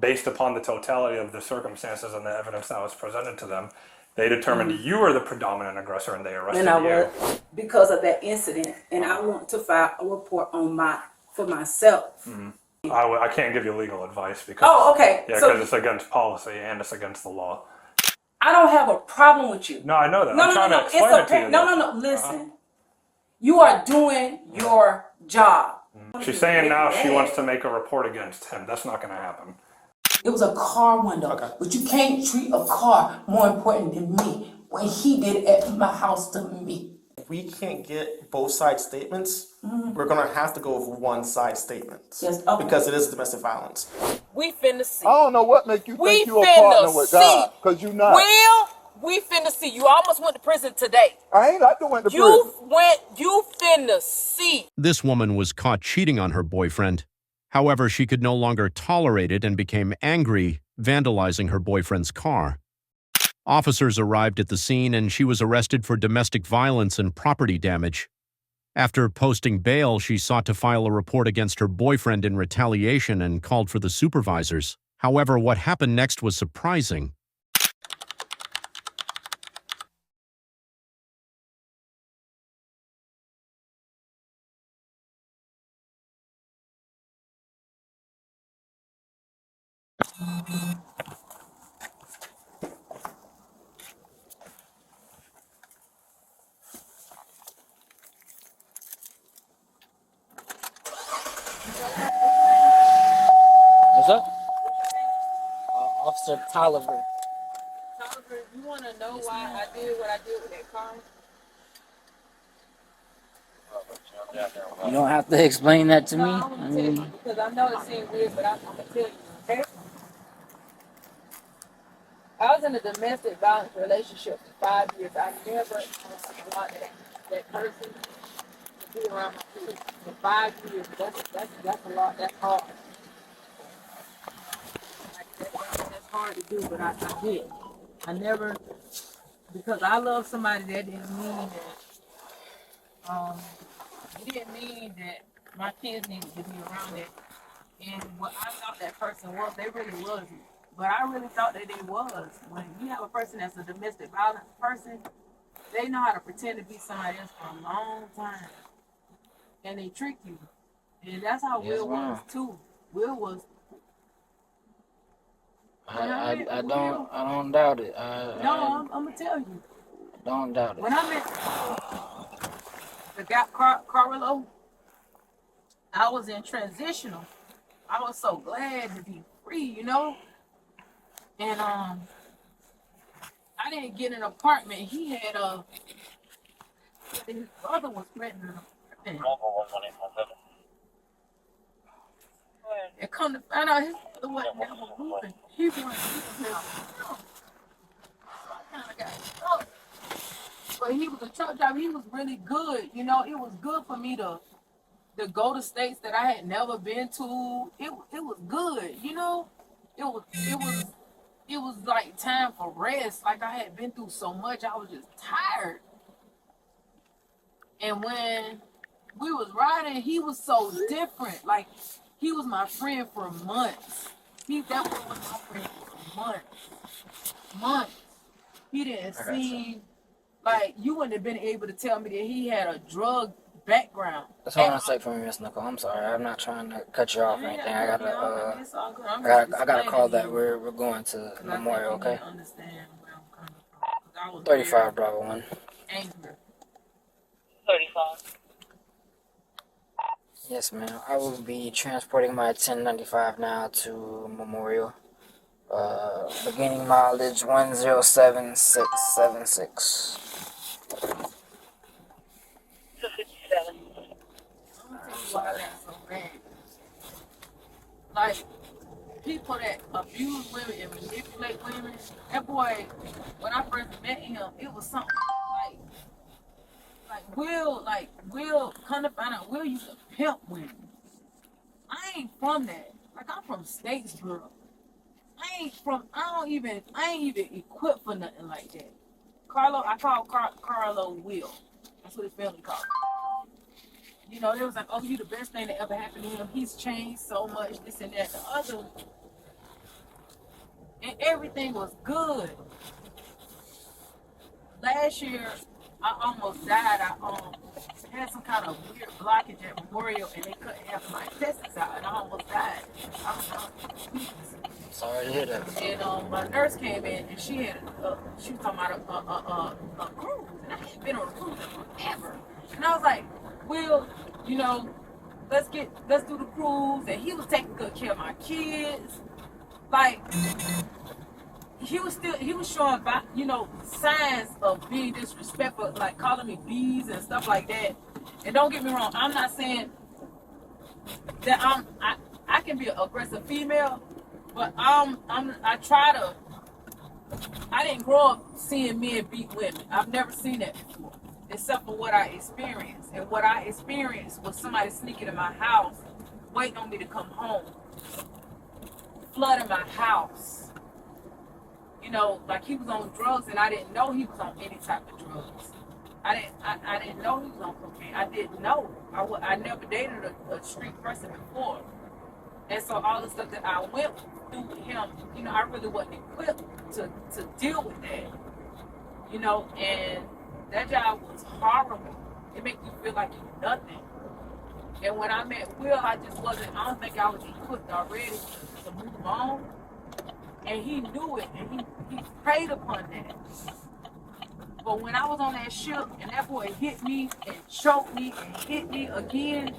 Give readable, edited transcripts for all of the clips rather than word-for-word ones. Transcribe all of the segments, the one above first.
based upon the totality of the circumstances and the evidence that was presented to them, they determined you were the predominant aggressor and they arrested you. Because of that incident, and I want to file a report for myself. I can't give you legal advice because okay. Yeah, because it's against policy and it's against the law. I don't have a problem with you. No, I know that. I'm trying to explain it to you. No. Listen, you are doing your job. She's saying now she wants to make a report against him. That's not going to happen. It was a car window, but you can't treat a car more important than me when he did it at my house to me. If we can't get both sides' statements, we're going to have to go with one side statement. Yes, okay. Because it is domestic violence. We finna see. I don't know what make you think you a partner with God, because you not. Well, we finna see. You almost went to prison today. I ain't like to went to prison. You finna see. This woman was caught cheating on her boyfriend. However, she could no longer tolerate it and became angry, vandalizing her boyfriend's car. Officers arrived at the scene and she was arrested for domestic violence and property damage. After posting bail, she sought to file a report against her boyfriend in retaliation and called for the supervisors. However, what happened next was surprising. What's up? Officer Tolliver. Tolliver, you wanna know why I did what I did with that car? You don't have to explain that to me. I want to tell you because I know it seems weird, but I'm gonna tell you. Okay? I was in a domestic violence relationship for 5 years. I never wanted that person to be around my kids for 5 years. That's a lot. That's hard. That's hard to do, but I did. I never, because I love somebody, that didn't mean that. It didn't mean that my kids needed to be around it. And what I thought that person was, they really wasn't. But I really thought that they was. When you have a person that's a domestic violence person, they know how to pretend to be somebody else for a long time. And they trick you. And that's how Will was too. Will was. I don't doubt it. I'm gonna tell you. I don't doubt it. When I met the guy Carlo, I was in transitional. I was so glad to be free, you know. And I didn't get an apartment. He had his brother was renting an apartment. And come to find out, his brother wasn't never moving. He was now. So I kind of got stuck. But he was a truck driver. He was really good. You know, it was good for me to go to states that I had never been to. It was good. You know, it was like time for rest. Like I had been through so much, I was just tired. And when we was riding, he was so different. Like he was my friend for months. He definitely was my friend for months. He didn't seem like you wouldn't have been able to tell me that he had a drug background. That's all I'm saying for me, Miss Nicole. I'm sorry. I'm not trying to cut you off or anything. I gotta call that. We're going to Memorial, okay? Understand where I'm coming from. 35 Bravo 1. Angry. 35. Yes, ma'am. I will be transporting my 1095 now to Memorial. Beginning mileage 107676. 257. I'm gonna tell you why that's so bad. Like people that abuse women and manipulate women. That boy, when I first met him, it was something like Will kind of find out Will used to pimp women. I ain't from that. Like I'm from Statesboro. I ain't even equipped for nothing like that. I call Carlo Will. That's what his family called him. You know, they was like, oh, you the best thing that ever happened to him. He's changed so much, this and that. and everything was good. Last year, I almost died. I had some kind of weird blockage at Memorial, and they couldn't have my intestines out, and I almost died. I was Sorry to hear that. and my nurse came in, and she was talking about a cruise, and I hadn't been on a cruise in forever. And I was like, well, you know, let's do the cruise, and he was taking good care of my kids. Like, he was showing, you know, signs of being disrespectful, like calling me bees and stuff like that. And don't get me wrong, I'm not saying that I can be an aggressive female, but I didn't grow up seeing men beat women. I've never seen that before, except for what I experienced. And what I experienced was somebody sneaking in my house, waiting on me to come home, flooding my house. You know, like he was on drugs, and I didn't know he was on any type of drugs. I didn't know he was on cocaine. I didn't know. I never dated a street person before. And so all the stuff that I went through with him, you know, I really wasn't equipped to deal with that. You know, and that job was horrible. It made you feel like you're nothing. And when I met Will, I don't think I was equipped already to move on. And he knew it, and he preyed upon that. But when I was on that ship, and that boy hit me and choked me and hit me again,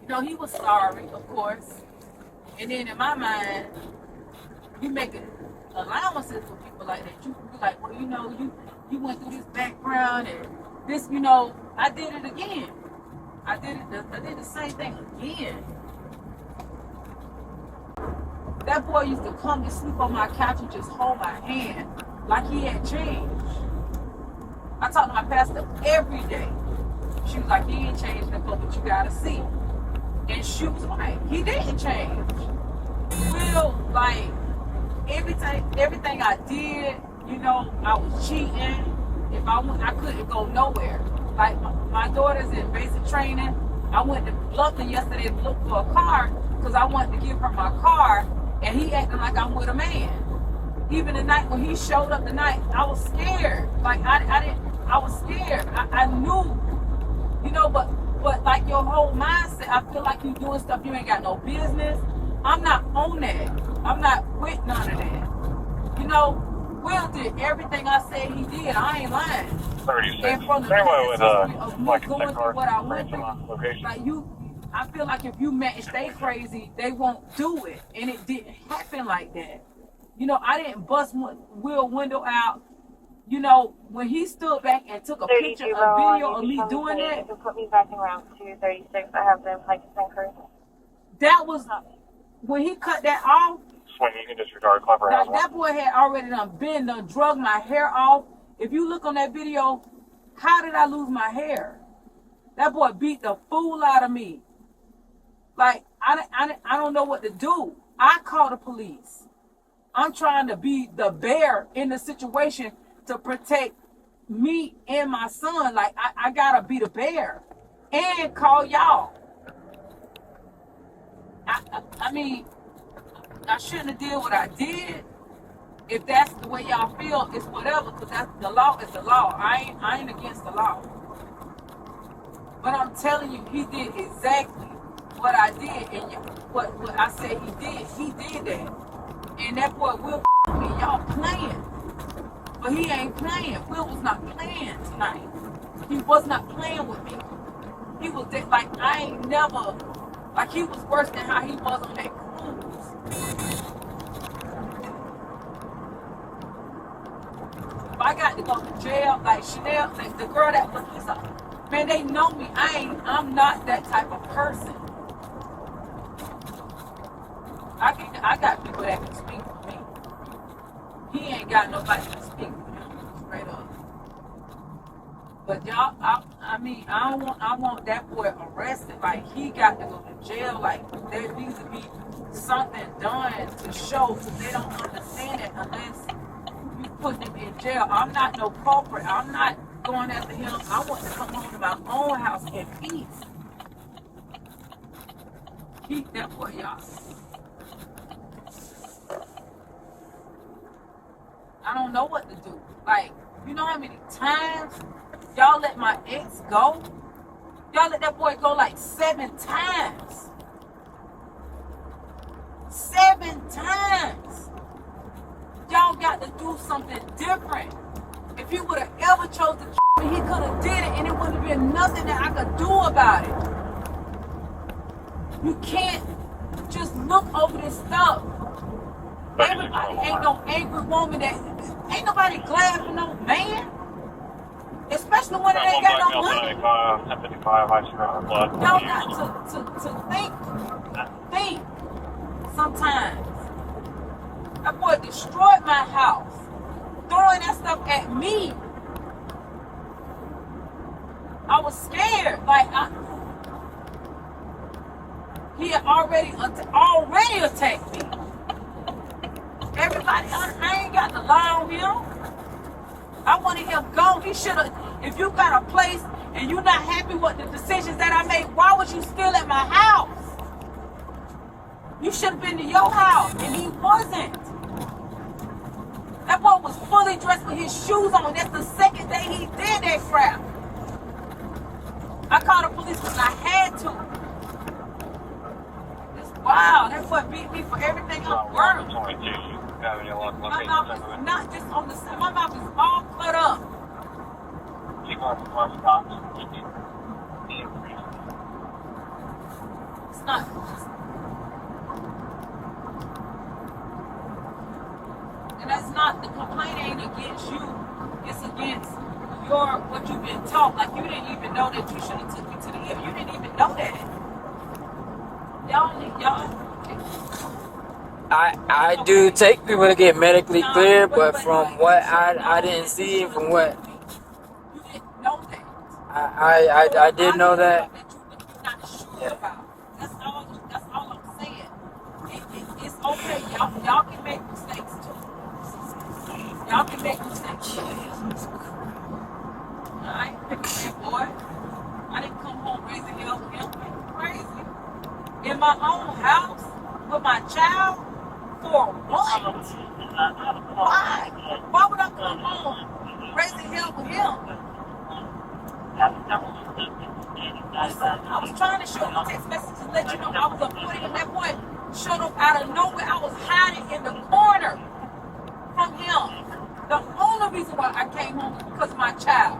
you know, he was sorry, of course. And then in my mind, you making allowances for people like that. You be like, well, you know, you went through this background and this, you know, I did it again. I did the same thing again. That boy used to come and sleep on my couch and just hold my hand like he had changed. I talked to my pastor every day. She was like, he ain't changed nothing, but you gotta see. And she was right, he didn't change. Will, like, everything I did, you know, I was cheating. If I went, I couldn't go nowhere. Like, my daughter's in basic training. I went to Bluffton yesterday to look for a car because I wanted to give her my car. And he acting like I'm with a man. Even the night when he showed up tonight, I was scared. Like I was scared. I knew, you know, but like your whole mindset, I feel like you doing stuff you ain't got no business. I'm not on that. I'm not with none of that. You know, Will did everything I said he did. I ain't lying. 36. And from the history of me going through what I went through, like I feel like if you match they crazy, they won't do it. And it didn't happen like that. You know, I didn't bust Will window out. You know, when he stood back and took a picture, a video of me doing that. Put me back in round 236. I have them like concur. That was when he cut that off. When you can disregard clever Like that boy had already done drug my hair off. If you look on that video, how did I lose my hair? That boy beat the fool out of me. Like, I don't know what to do. I call the police. I'm trying to be the bear in the situation to protect me and my son. Like, I gotta be the bear and call y'all. I mean, I shouldn't have did what I did. If that's the way y'all feel, it's whatever, because that's the law is the law. I ain't against the law. But I'm telling you, he did exactly what I did, and what I said he did that. And that boy Will me, y'all playing. But he ain't playing. Will was not playing tonight. He was not playing with me. He was like, I ain't never, like he was worse than how he was on that cruise. If I got to go to jail, like Chanel, like the girl that was man, they know me. I'm not that type of person. I got people that can speak for me. He ain't got nobody to speak for him, straight up. But y'all, I want that boy arrested. Like he got to go to jail. Like there needs to be something done to show, because they don't understand it unless you put them in jail. I'm not no culprit. I'm not going after him. I want to come home to my own house in peace. Keep that boy, y'all. I don't know what to do. Like, you know how many times y'all let my ex go? Y'all let that boy go like 7 times. 7 times. Y'all got to do something different. If he would have ever chose to me, he could have did it, and it wouldn't have been nothing that I could do about it. You can't just look over this stuff. Everybody ain't no angry woman that ain't nobody glad for no man. Especially when it ain't got no money. Y'all got to think sometimes. That boy destroyed my house, throwing that stuff at me. I was scared. Like, he had already attacked me. Everybody, I ain't got to lie on him. I wanted him gone. He should have. If you got a place and you're not happy with the decisions that I made, why was you still at my house? You should have been to your house, and he wasn't. That boy was fully dressed with his shoes on. That's the second day he did that crap. I called the police because I had to. It's wild. That boy beat me for everything I'm worth. My mouth is not just on the side. My mouth is all cut up. It's not. And that's not, the complaint ain't against you. It's against what you've been taught. Like, you didn't even know that you should have took me to the hip. You didn't even know that. Y'all. I do take people to get medically cleared, but from what I didn't see, from what You didn't know that. I did know that. You're not sure about. That's all I'm saying. It's okay. Y'all can make mistakes too. Y'all can make mistakes. I ain't picking that boy. I didn't come home raising hell with him. Crazy. In my own house with my child. For what? Why? Why would I come home raising hell with him? I was trying to show you text messages to let you know I was avoiding him. That boy showed up out of nowhere. I was hiding in the corner from him. The only reason why I came home was because of my child.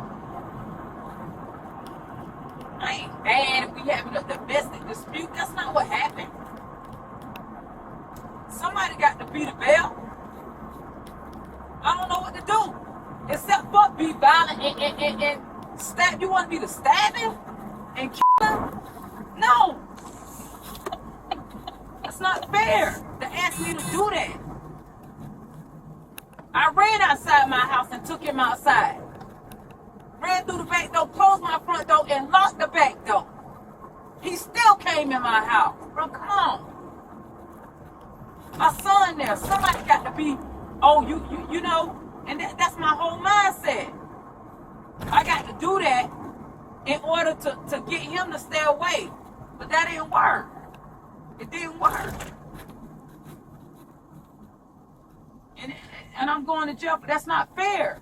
I ain't mad if we having a domestic dispute. That's not what happened. Somebody got to be the bell. I don't know what to do. Except for be violent and stab. You want me to stab him? And kill him? No. That's not fair to ask me to do that. I ran outside my house and took him outside. Ran through the back door, closed my front door, and locked the back door. He still came in my house. Bro, come on. My son there. Somebody got to be, you know, and that's my whole mindset. I got to do that in order to get him to stay away. But that didn't work. It didn't work. And I'm going to jail, but that's not fair.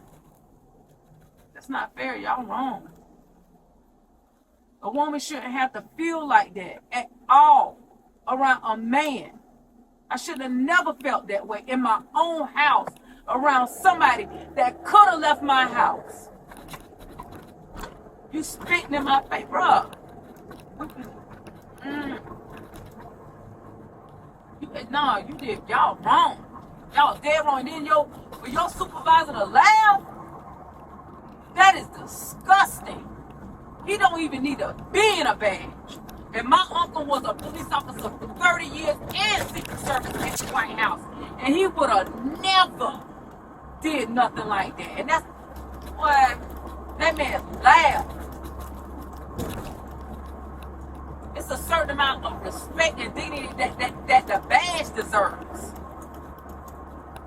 That's not fair. Y'all wrong. A woman shouldn't have to feel like that at all around a man. I should have never felt that way in my own house around somebody that could have left my house. You spitting in my face, bro. You did. Y'all wrong. Y'all dead wrong. And then for your supervisor to laugh, that is disgusting. He don't even need to be in a badge. And my uncle was a police officer for 30 years and Secret Service at the White House. And he would have never did nothing like that. And that's why that man laughed. It's a certain amount of respect and dignity that the badge deserves.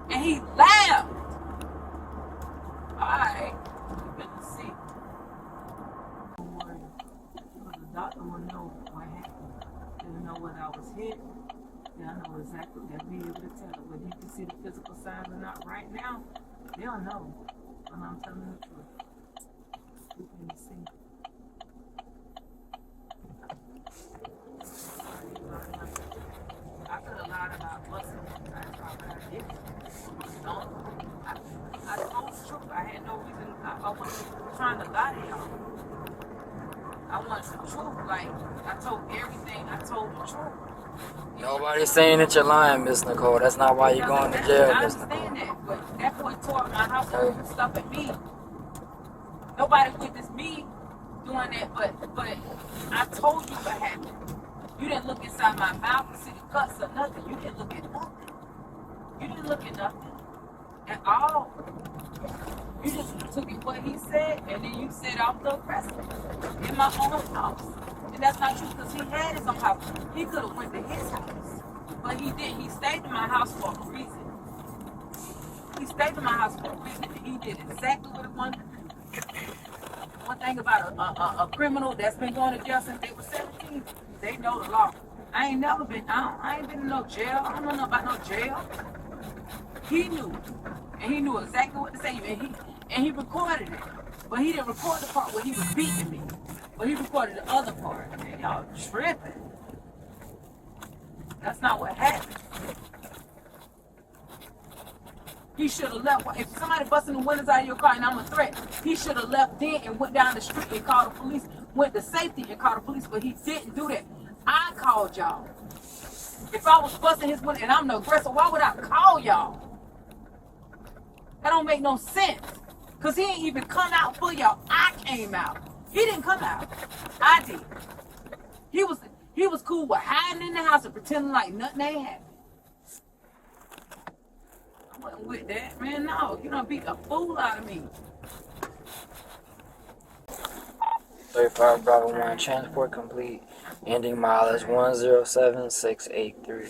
And he laughed. Alright. Let's see. The doctor want to know what happened. Didn't know what I was hit. Yeah, I know exactly. They'll be able to tell it. Whether you can see the physical signs or not right now, They don't know when I'm telling the truth. You can see. I could have lied about busting one time, but I didn't. I told the truth. I had no reason. I wasn't trying to lie to y'all. I want the truth. Like, I told everything. I told the truth. Nobody's saying that you're lying, Miss Nicole. That's not why you're going to jail, I Miss Nicole. understand that, but that boy tore up my house and threw stuff at me. Nobody witnessed me doing that, but I told you what happened. You didn't look inside my mouth to see the cuts or nothing. You didn't look at nothing. You didn't look at nothing at all. You just took it what he said, and then you said off the rest in my own house. And that's not true, because he had his own house. He could have went to his house, but he didn't. He stayed in my house for a reason. He stayed in my house for a reason, and he did exactly what he wanted to do. One thing about a criminal that's been going to jail since they were 17, they know the law. I ain't never been, I ain't been in no jail. I don't know nothing about no jail. He knew, and he knew exactly what to say, and he recorded it. But he didn't record the part where he was beating me. But he recorded the other part. Man, y'all tripping. That's not what happened. He should have left. If somebody busting the windows out of your car and I'm a threat, he should have left then and went down the street and called the police, went to safety and called the police, but he didn't do that. I called y'all. If I was busting his window and I'm the aggressor, why would I call y'all? That don't make no sense. Because he ain't even come out for y'all. I came out. He didn't come out. I did. He was cool with hiding in the house and pretending like nothing ain't happened. I wasn't with that, man. No, you done beat the fool out of me. 35 Bravo 1, transport complete. Ending mileage 107683.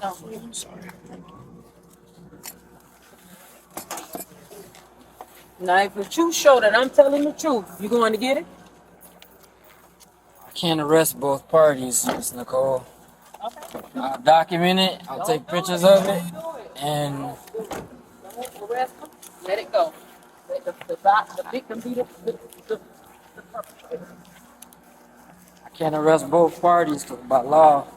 I'm sorry. Now, if the truth show that I'm telling the truth, you going to get it? I can't arrest both parties, Miss Nicole. Okay. I'll document it, I'll take pictures of it, and Don't arrest him. Let it go. Let the victim be the perpetrator. I can't arrest both parties because by law,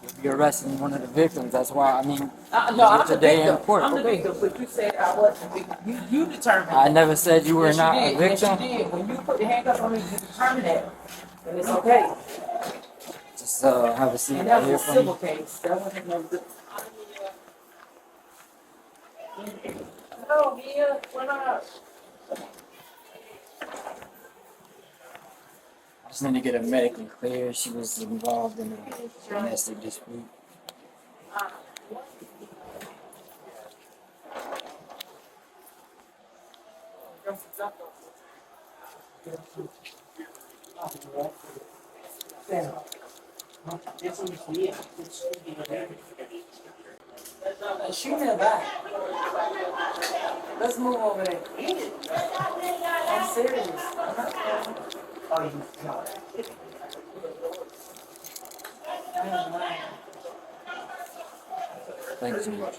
you'll be arresting one of the victims. That's why, No, I'm the today victim. in court. I'm the victim, but you said I wasn't the victim. You determined. I never said you were Yes, not you a did. victim. Yes, you did. When you put the handcuffs on me, you determined that. And it's okay. Just have a seat And that right was here a for civil me. case. That wasn't no good. No, Mia, what up? I just need to get her medically clear. She was involved in a domestic dispute. She nearby. Let's move over there. I'm serious. Thanks so much.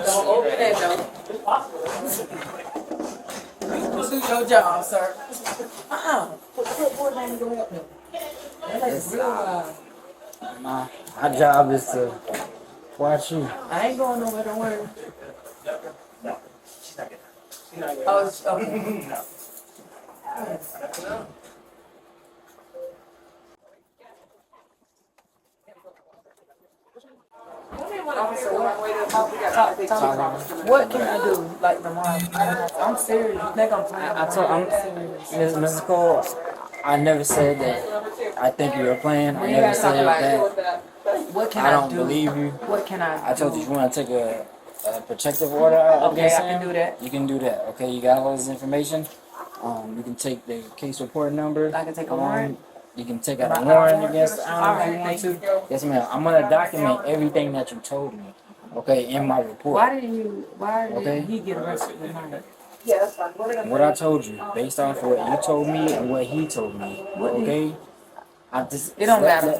Don't open that though. You supposed to do your job, sir. Put the clipboard down and go help them. That's like real My job is to watch you. I ain't going nowhere, don't worry. Oh, okay. Come here, What can I do? Like tomorrow? I'm serious. You think I'm playing? I'm serious. Ms. Cole, I never said that I think you were playing. I never said that. What can I I don't do? believe you. What can I do? I told you if you want to take a protective order out Okay, against I can him, do that. you can do that. Okay, you got all this information. You can take the case report number. I can take a warrant? You can take out a warrant against the owner if you want to. Yes, ma'am. I'm gonna document everything that you told me. Okay, in my report. Why did Okay. he get arrested tonight? What I told you, based off what you told me and what he told me. Okay. I just It don't matter.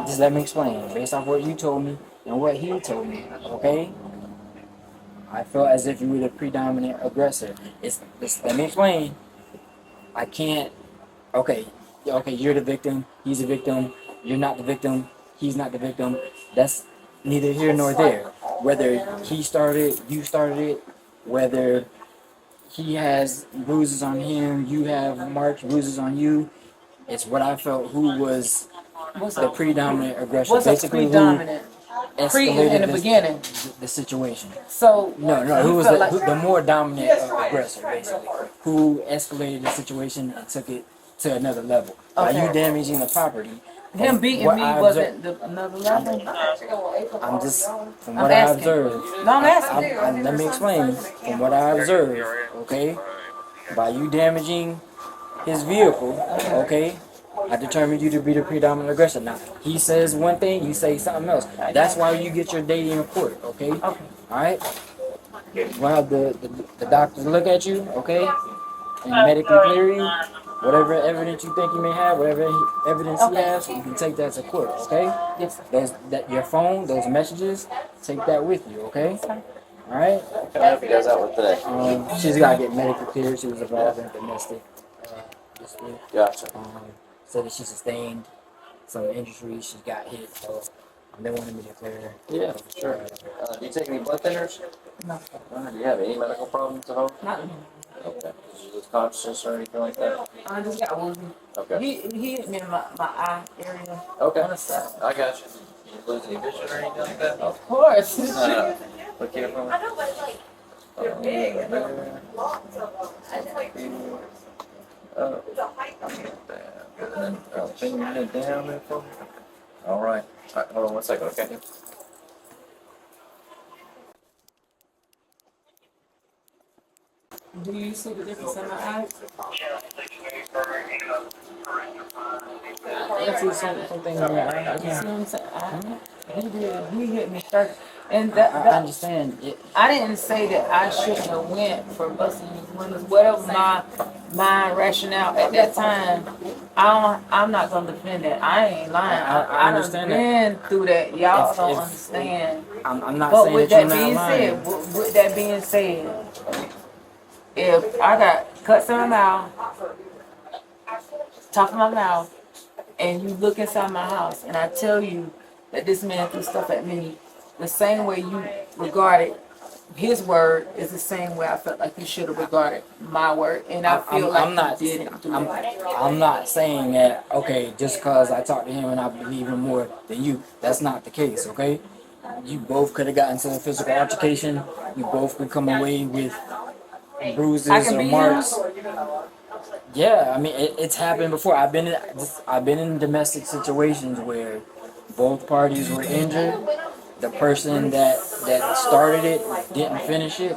Just let me explain. Based off what you told me and what he told me. Okay. I felt as if you were the predominant aggressor. Let me explain. I can't. Okay, you're the victim. He's the victim. You're not the victim. He's not the victim. That's neither here nor there. Whether he started, you started it. Whether he has bruises on him, you have marks, bruises on you. It's what I felt. Who was the predominant aggressor? What's a Basically, predominant? who Pre escalated in the beginning. the situation. So No, you who was felt the more dominant aggressor, basically? Who escalated the situation and took it to another level? By you damaging the property. him beating what me I wasn't another level. I'm just, from I'm what I asking. observed. No, I'm asking. Let me explain. From what I observed, okay? By you damaging his vehicle, okay? I determined you to be the predominant aggressor. Now, he says one thing, you say something else. That's why you get your day in court, okay? Alright? We'll have the doctors look at you, okay? And medically clear you. Whatever evidence you think you may have, whatever evidence he has, you can take that to court, okay? Yes. Your phone, those messages, take that with you, okay? Alright? What can I help you guys out with today? She's gotta get medically cleared. She was involved in domestic dispute. Gotcha. Said that she sustained some injuries. She got hit, so they wanted me to clear her. Yeah, sure. Do you take any blood thinners? No. Do you have any medical problems at all? Not Okay. Did you lose consciousness or anything like that? I just got woozy. Okay. He hit me in my eye area. Okay. On the side. I got you. Did you lose any vision or anything like that? Of course. Look here from pin your head down there for me. All right. All right. Hold on one second, okay? Do you see the difference in my eyes? I see something in your eye. You see what I'm saying? He hit me first. And I understand it. I didn't say that I shouldn't have went for busting these windows. Whatever my rationale at that time, I'm not gonna defend that. I ain't lying. I done understand that. been through that. Y'all don't If- understand. I'm not But saying with that that you're being not lying. said, with that being said, if I got cuts in my mouth, top of my mouth, and you look inside my house, and I tell you that this man threw stuff at me, the same way you regarded his word is the same way I felt like you should have regarded my word, and I feel like I'm not. you didn't do it. I'm not saying that. Okay, just because I talked to him and I believe him more than you, that's not the case. Okay, you both could have gotten to a physical altercation. You both could come away with I bruises can or be marks. Yeah, I mean it's happened before. I've been in domestic situations where both parties were injured. The person that started it didn't finish it,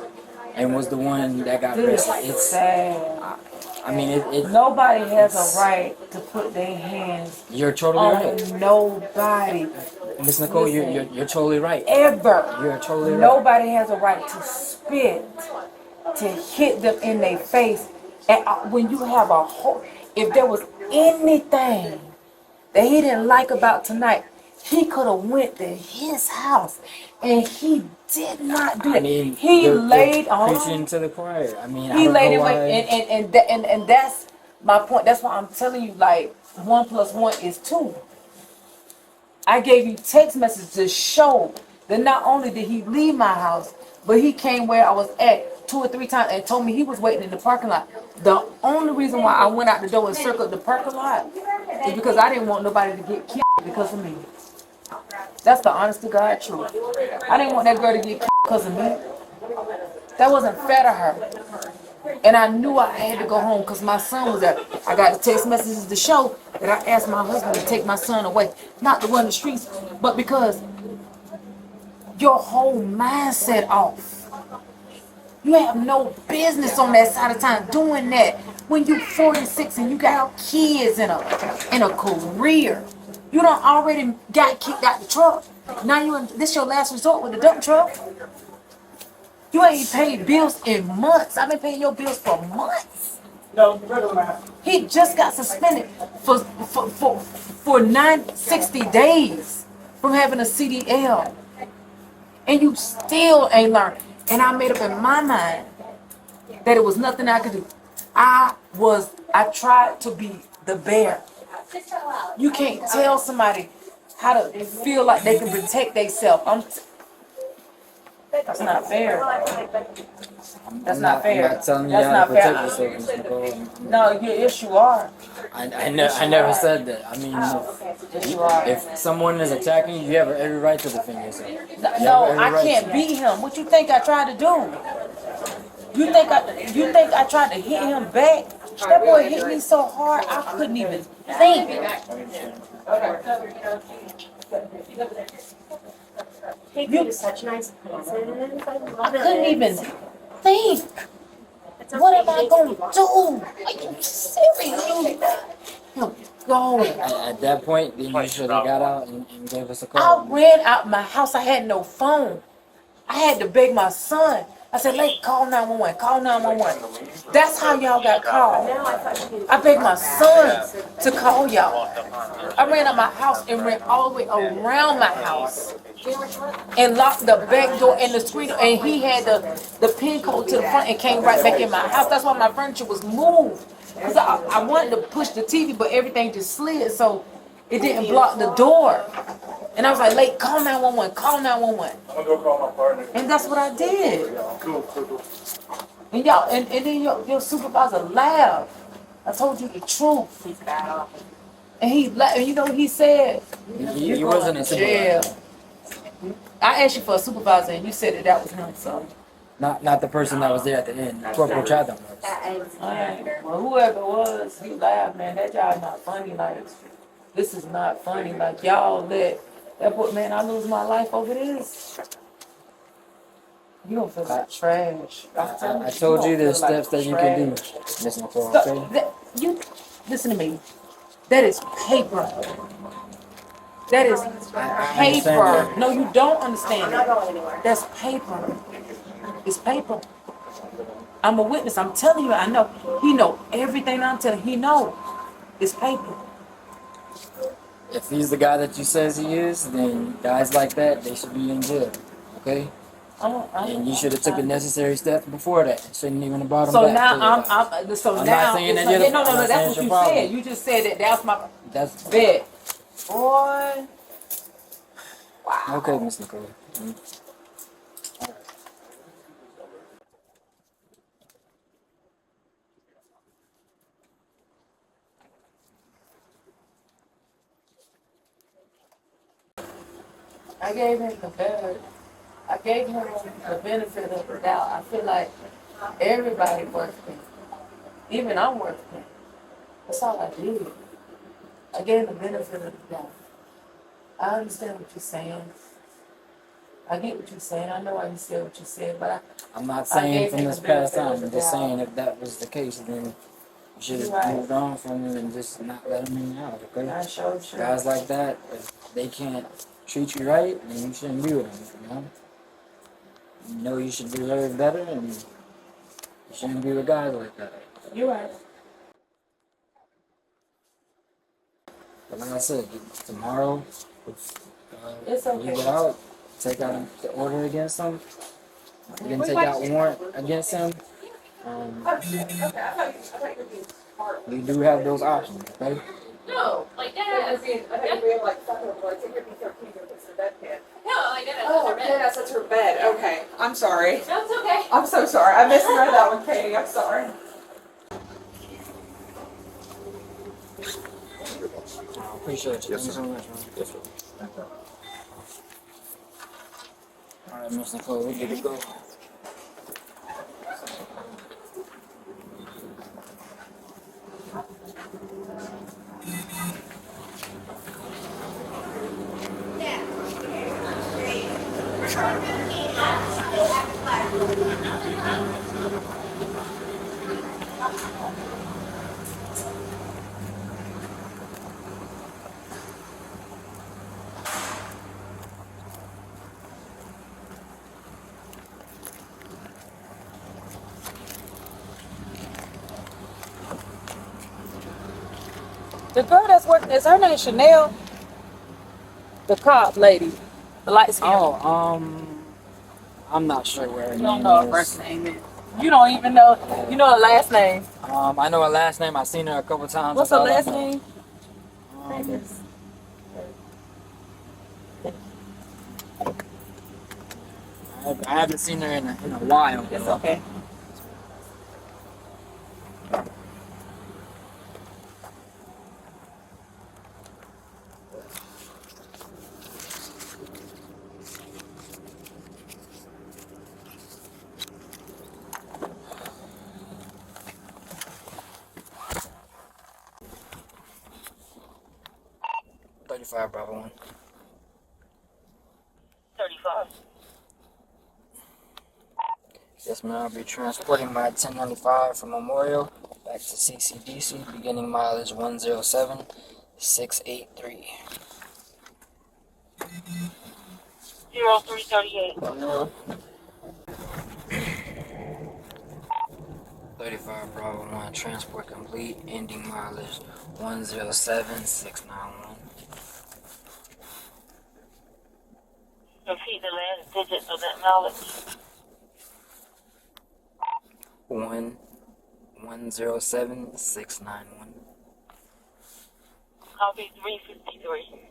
and was the one that got arrested. It's sad. I mean it Nobody has a right to put their hands you're totally right. on nobody Miss Nicole, you're totally right. ever. You're totally right. Nobody has a right to spit, to hit them in their face. And when you have a whole, if there was anything that he didn't like about tonight, he could have went to his house, and he did not do I it. mean, He you're laid on. preaching to the choir. I mean, I He don't laid know it why. and that's my point. That's why I'm telling you, like 1 + 1 is 2. I gave you text messages to show that not only did he leave my house, but he came where I was at 2 or 3 times and told me he was waiting in the parking lot. The only reason why I went out the door and circled the parking lot is because I didn't want nobody to get killed because of me. That's the honest to God truth. I didn't want that girl to get because of me. That wasn't fair to her. And I knew I had to go home because my son was there. I got the text messages to show that I asked my husband to take my son away. Not to run the streets, but because your whole mindset off. You have no business on that side of town doing that. When you 46 and you got kids in a career, you done already got kicked out the truck. Now this your last resort with the dump truck. You ain't paid bills in months. I've been paying your bills for months. He just got suspended for 60 days from having a CDL. And you still ain't learned. And I made up in my mind that it was nothing I could do. I tried to be the bear. You can't tell somebody how to feel like they can protect themselves. That's not fair. That's not fair. I'm not telling you That's how to not protect fair. yourself, Ms. Nicole. No, yes, you are. I never said that. I mean, Yes, you are. if someone is attacking you, you have every right to defend yourself. No, I can't beat him. What you think I tried to do? You think I tried to hit him back? That boy hit me so hard I couldn't even think. You're such a nice person. I couldn't even think. What am I gonna do? Are you serious? Go. At that point, then you should have got out and gave us a I call. ran out my house. I had no phone. I had to beg my son. I said, "Late, call 911. Call 911." That's how y'all got called. I begged my son to call y'all. I ran out my house and ran all the way around my house and locked the back door and the screen. And he had the pin code to the front and came right back in my house. That's why my furniture was moved. Because I wanted to push the TV, but everything just slid, so it didn't block the door. And I was like, "Late, call 911, call 911. I'm gonna go call my partner. And that's what I did. And y'all, and then your supervisor laughed. I told you the truth. And he laughed, and you know what he said? He wasn't a Yeah. supervisor. I asked you for a supervisor, and you said that was him, so. Not the person that was there at the end. Corporal Chatham was. Alright, well, whoever it was, he laughed, man. That y'all not funny. Like, this is not funny. Like, y'all that boy, man, I lose my life over this. You don't feel like trash. I told you there's steps that you can do, Miss Nicole, okay? You listen to me. That is paper. That is paper. No, you don't understand it. That's paper. It's paper. I'm a witness. I'm telling you, I know. He know everything I'm telling. He know. It's paper. If he's the guy that you says he is, then guys like that, they should be in jail, okay? And you should have took the necessary steps before that. Shouldn't even have brought him So back. now I'm not saying that you're no, I'm not that's saying what your you problem. said. You just said that's my That's bet. Boy. Wow. okay, Miss Nicole. I gave him I gave him the benefit of the doubt. I feel like everybody worth it. Even I'm worth it. That's all I did. I gave him the benefit of the doubt. I understand what you're saying. I get what you're saying. I know why you said what you said, but I'm not saying gave from him this the past benefit of time. the I'm just doubt. saying if that was the case, then you should have Right. moved on from him and just not let him in out, I okay? sure. Guys like that, if they can't treat you right, then you shouldn't be with them, you know? You know you should deserve better, and you shouldn't be with guys like that. You're right. But like I said, tomorrow, It's when you okay. get out, take out the order against him. You can take out warrant against him. You do have those options, okay? No, like that. Oh, yeah, that's her bed. Okay, I'm sorry. That's okay. I'm so sorry. I misread that one, Katie. I'm sorry. I appreciate you. Thank you so much, man. Yes, sir. All right, Miss Nicole, we're good to go. The girl that's working, is her name Chanel? The cop lady. The light skin. Oh, I'm not sure where her You name don't know her is. first name is. You don't even know. You know her last name. I know her last name. I've seen her a couple times. What's her last name? I haven't seen her in a while. It's okay. Bravo 1. 35. Yes, ma'am. I'll be transporting my 1095 from Memorial back to CCDC, beginning mileage 107,683. 0338. 35 Bravo 1, transport complete, ending mileage 107,691. Repeat the last digits of that mileage. 107,691. Copy 353.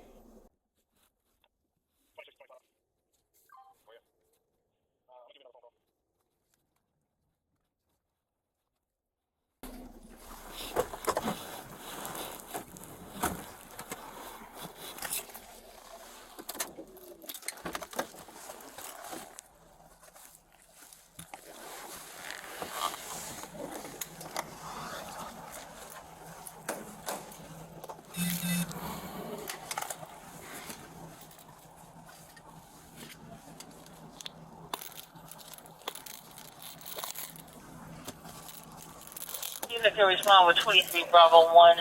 Unit can respond with 23 Bravo 1,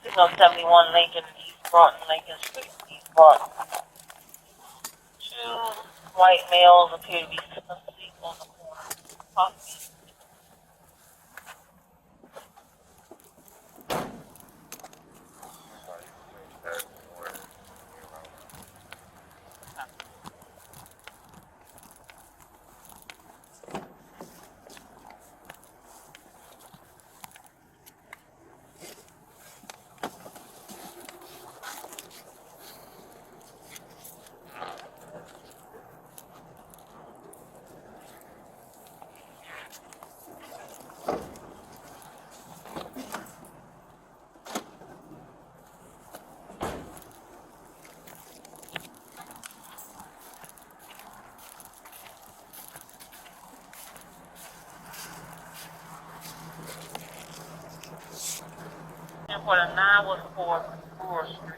671 Lincoln, East Broughton, Lincoln Street, East Broughton. Two white males appear to be asleep on the corner. Possibly. And for the 9 was for Brewer Street.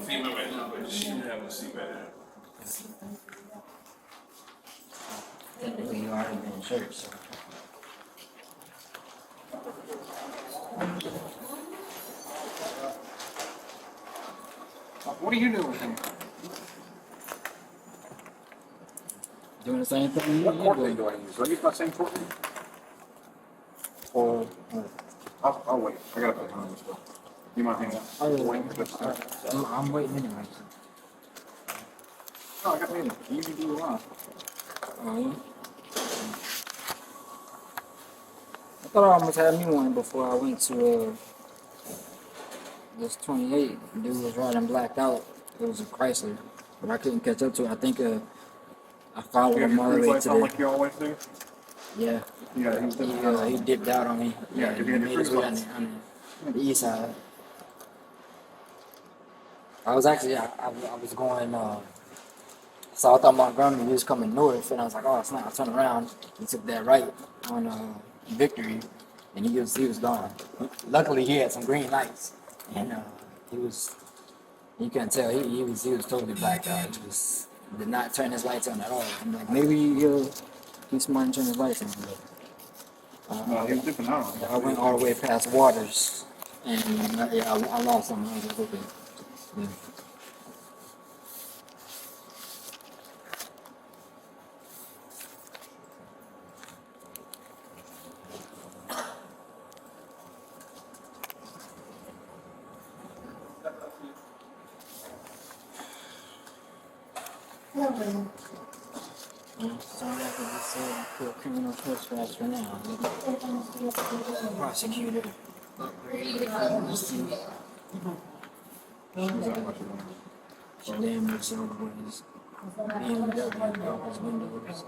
Female right now, but she didn't have a seatbelt. Technically, you already been in church, so. What are you doing with him? Doing the same thing. What court date do I use? Do I use my same court date? Or I'll wait. I gotta put time on this stuff. You might hang out. I'm waiting anyway. No, I got me. You can do your line. I thought I almost had me one before I went to this 28. Dude was riding blacked out. It was a Chrysler, but I couldn't catch up to it. I think I followed You have him your all the free way flight to on the. like you always do? Yeah. Yeah, He dipped out on me. Yeah, he you had made your his free way flights. on the east side. I was actually, I was going, so I thought Montgomery was coming north, and I was like, oh, it's not. I turned around, he took that right on Victory, and he was gone. Luckily, he had some green lights, and you couldn't tell, he was totally blacked out. He just did not turn his lights on at all. I'm like, maybe he's smart and turn his lights on, but No, he was dipping out on me. I went all the way past Waters, and I lost him. I was like, okay. Yeah. Sorry, I could just say for a criminal trespass for now. Prosecutor. She damaged some of his BMW broke his windows.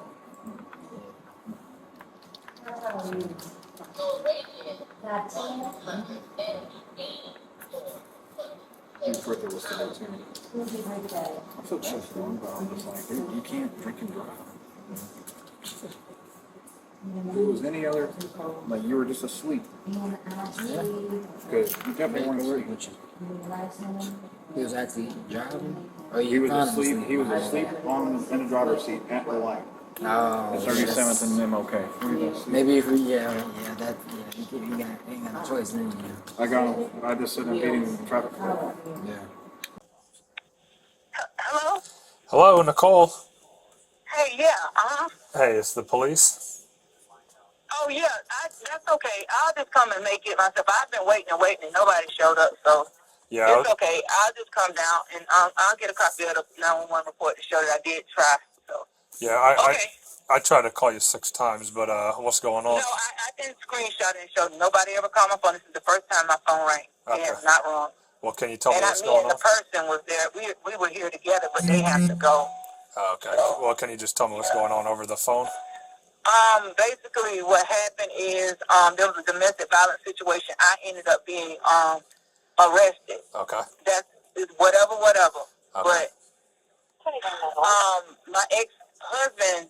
His birthday was today too. I'm so pissed for him, but I'm just like, dude, you can't drink and drive. If it was any other, like you were just asleep. Because you definitely weren't asleep. He was actually driving? Or He was asleep. He was asleep in the driver's seat at the light. Oh, The 37th and them okay. maybe if we, he ain't got no choice then. I just sit and beat him in traffic. Yeah. Hello? Hello, Nicole. Hey, yeah, Hey, it's the police. Oh, yeah, that's okay. I'll just come and make it myself. I've been waiting and nobody showed up, so Yeah. it's okay. I'll just come down and I'll get a copy of the 911 report to show that I did try. So. Yeah, Okay. I tried to call you 6 times, but what's going on? No, I didn't screenshot and show nobody ever called my phone. This is the first time my phone rang. Okay. Yeah, it's not wrong. Well, can you tell me And what's me going and on? the person was there. We were here together, but they have to go. Okay. Well, can you just tell me what's going on over the phone? Basically what happened is there was a domestic violence situation. I ended up being arrested. Okay. That's whatever. Okay. But my ex-husband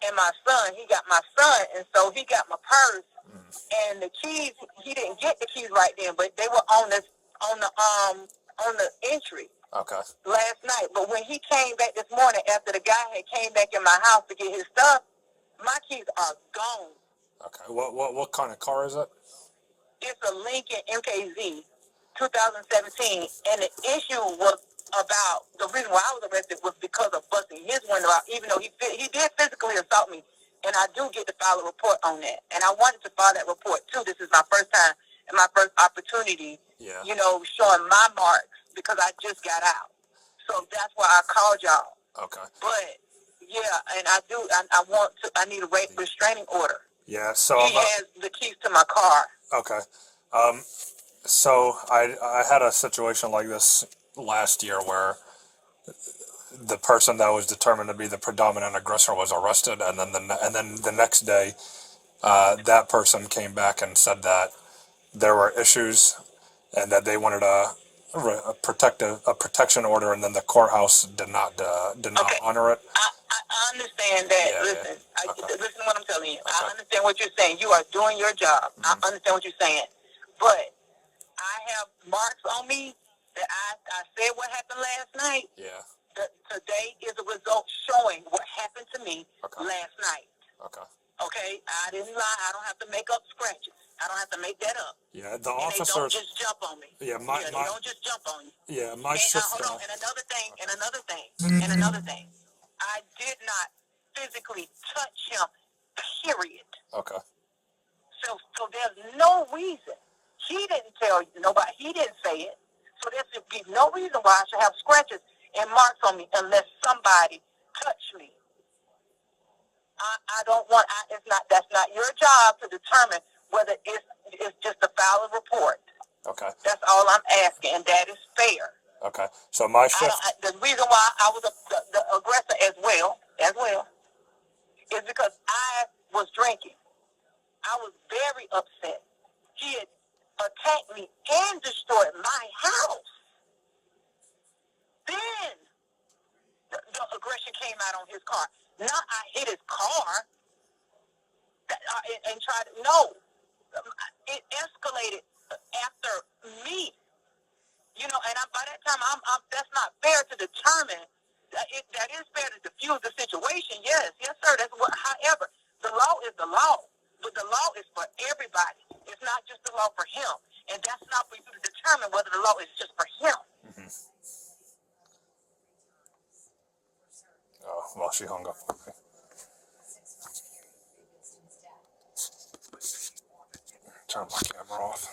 and my son, he got my son, and so he got my purse and the keys. He didn't get the keys right then, but they were on the entry. Okay. Last night. But when he came back this morning after the guy had came back in my house to get his stuff, my keys are gone. Okay. What kind of car is it? It's a Lincoln MKZ 2017, and the issue was about the reason why I was arrested was because of busting his window out, even though he did physically assault me, and I do get to file a report on that. And I wanted to file that report too. This is my first time and my first opportunity, showing my marks because I just got out. So that's why I called y'all. Okay. But yeah, and I need a restraining order. Yeah. So he has the keys to my car. Okay. So I had a situation like this last year where the person that was determined to be the predominant aggressor was arrested, and then the next day, that person came back and said that there were issues and that they wanted a protection order, and then the courthouse did not honor it. I understand that. Listen to what I'm telling you. Okay. I understand what you're saying. You are doing your job. I understand what you're saying. But I have marks on me that I said what happened last night. Yeah. Today is a result showing what happened to me last night. Okay. Okay? I didn't lie. I don't have to make up scratches. I don't have to make that up. Yeah, the and officers. They don't just jump on me. Yeah, they don't just jump on you. Yeah, my sister. Hold on. And another thing. I did not physically touch him, period. Okay. So there's no reason. He didn't tell you, nobody, he didn't say it. So there should be no reason why I should have scratches and marks on me unless somebody touched me. I don't want, that's not your job to determine whether it's just a valid report. Okay. That's all I'm asking, and that is fair. Okay. So my shift. The reason why I was the aggressor as well, is because I was drinking. I was very upset. He had attacked me and destroyed my house. Then the aggression came out on his car. Not I hit his car and tried to, no. It escalated after me. You know, and by that time, that's not fair to determine. That is fair to diffuse the situation. Yes, sir. That's what. However, the law is the law, but the law is for everybody. It's not just the law for him, and that's not for you to determine whether the law is just for him. Mm-hmm. Oh, well, she hung up on me. Turn my camera off.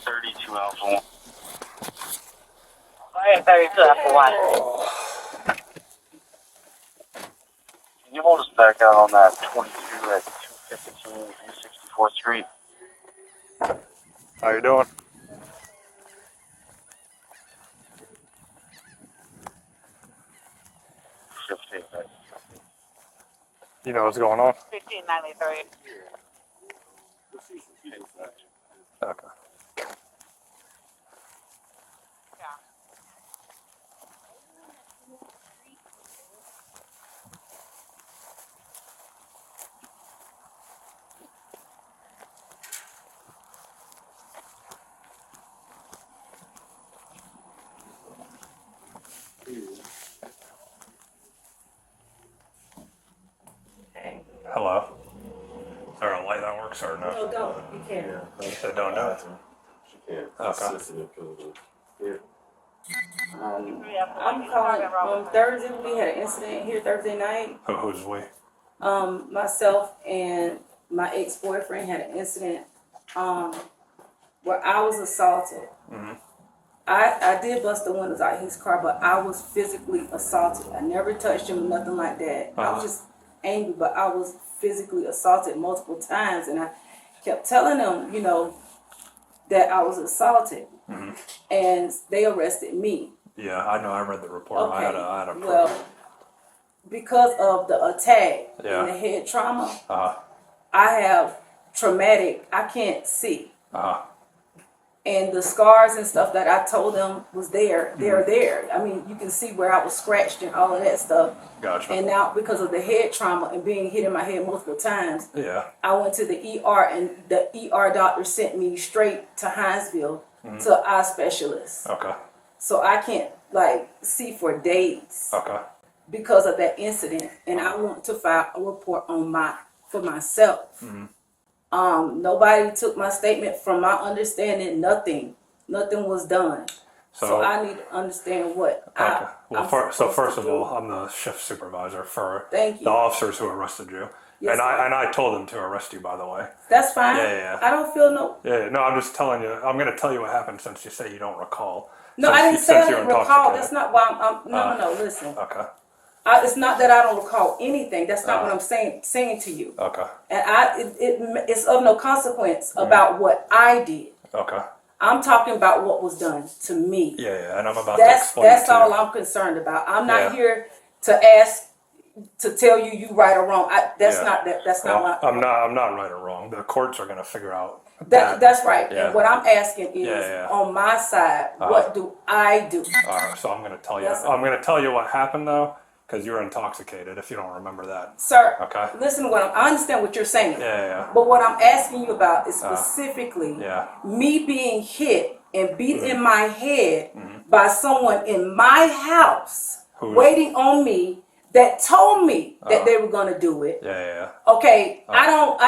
32 Alpha 1. Hey, 32 Alpha 1. Can you hold us back out on that 22 at 215 64th Street? How you doing? You know what's going on? 1593. Okay. Hello. Is there a light that works or no? No, don't. You can't. You said don't do it? She can't. Okay. I'm calling on Thursday. We had an incident here Thursday night. Who's we? Myself and my ex-boyfriend had an incident where I was assaulted. Mm-hmm. I did bust the windows out of his car, but I was physically assaulted. I never touched him or nothing like that. I was just angry, but I was physically assaulted multiple times, and I kept telling them, you know, that I was assaulted, Mm-hmm. and they arrested me. Yeah, I know. I read the report. Okay. I had a well, because of the attack Yeah. and the head trauma, Uh-huh. I have traumatic. I can't see. Uh-huh. And the scars and stuff that I told them was there, they're there. I mean, you can see where I was scratched and all of that stuff. Gotcha. And now, because of the head trauma and being hit in my head multiple times, Yeah. I went to the ER, and the ER doctor sent me straight to Hinesville to an eye specialist. Okay. So I can't, like, see for days Okay. because of that incident. And I want to file a report on for myself. Mm-hmm. Nobody took my statement. From my understanding, nothing was done. So I need to understand what. Okay. Well, first of do. all, I'm the shift supervisor for Thank you. the officers who arrested you, Yes, and sir. I told them to arrest you. By the way. That's fine. Yeah. I don't feel no. Yeah. No, I'm just telling you. I'm going to tell you what happened since you say you don't recall. No, I didn't say I didn't recall. That's not why I'm. No. Listen. Okay. It's not that I don't recall anything. That's not what I'm saying to you. Okay. And it's of no consequence about what I did. Okay. I'm talking about what was done to me. Yeah, and I'm about That's to explain that's to all you. I'm concerned about. I'm not Yeah. here to ask to tell you you right or wrong. That's Yeah. not that. That's Well, not. I'm not right or wrong. The courts are going to figure out. That's right. Yeah. And what I'm asking is, Yeah. on my side, what do I do? All right, so I'm going to tell you. Yes, sir. I'm going to tell you what happened though, because you were intoxicated. If you don't remember that. Sir, Okay. listen to I understand what you're saying. Yeah. But what I'm asking you about is specifically Yeah. me being hit and beat in my head by someone in my house waiting on me that told me that they were going to do it. Yeah. Okay, I don't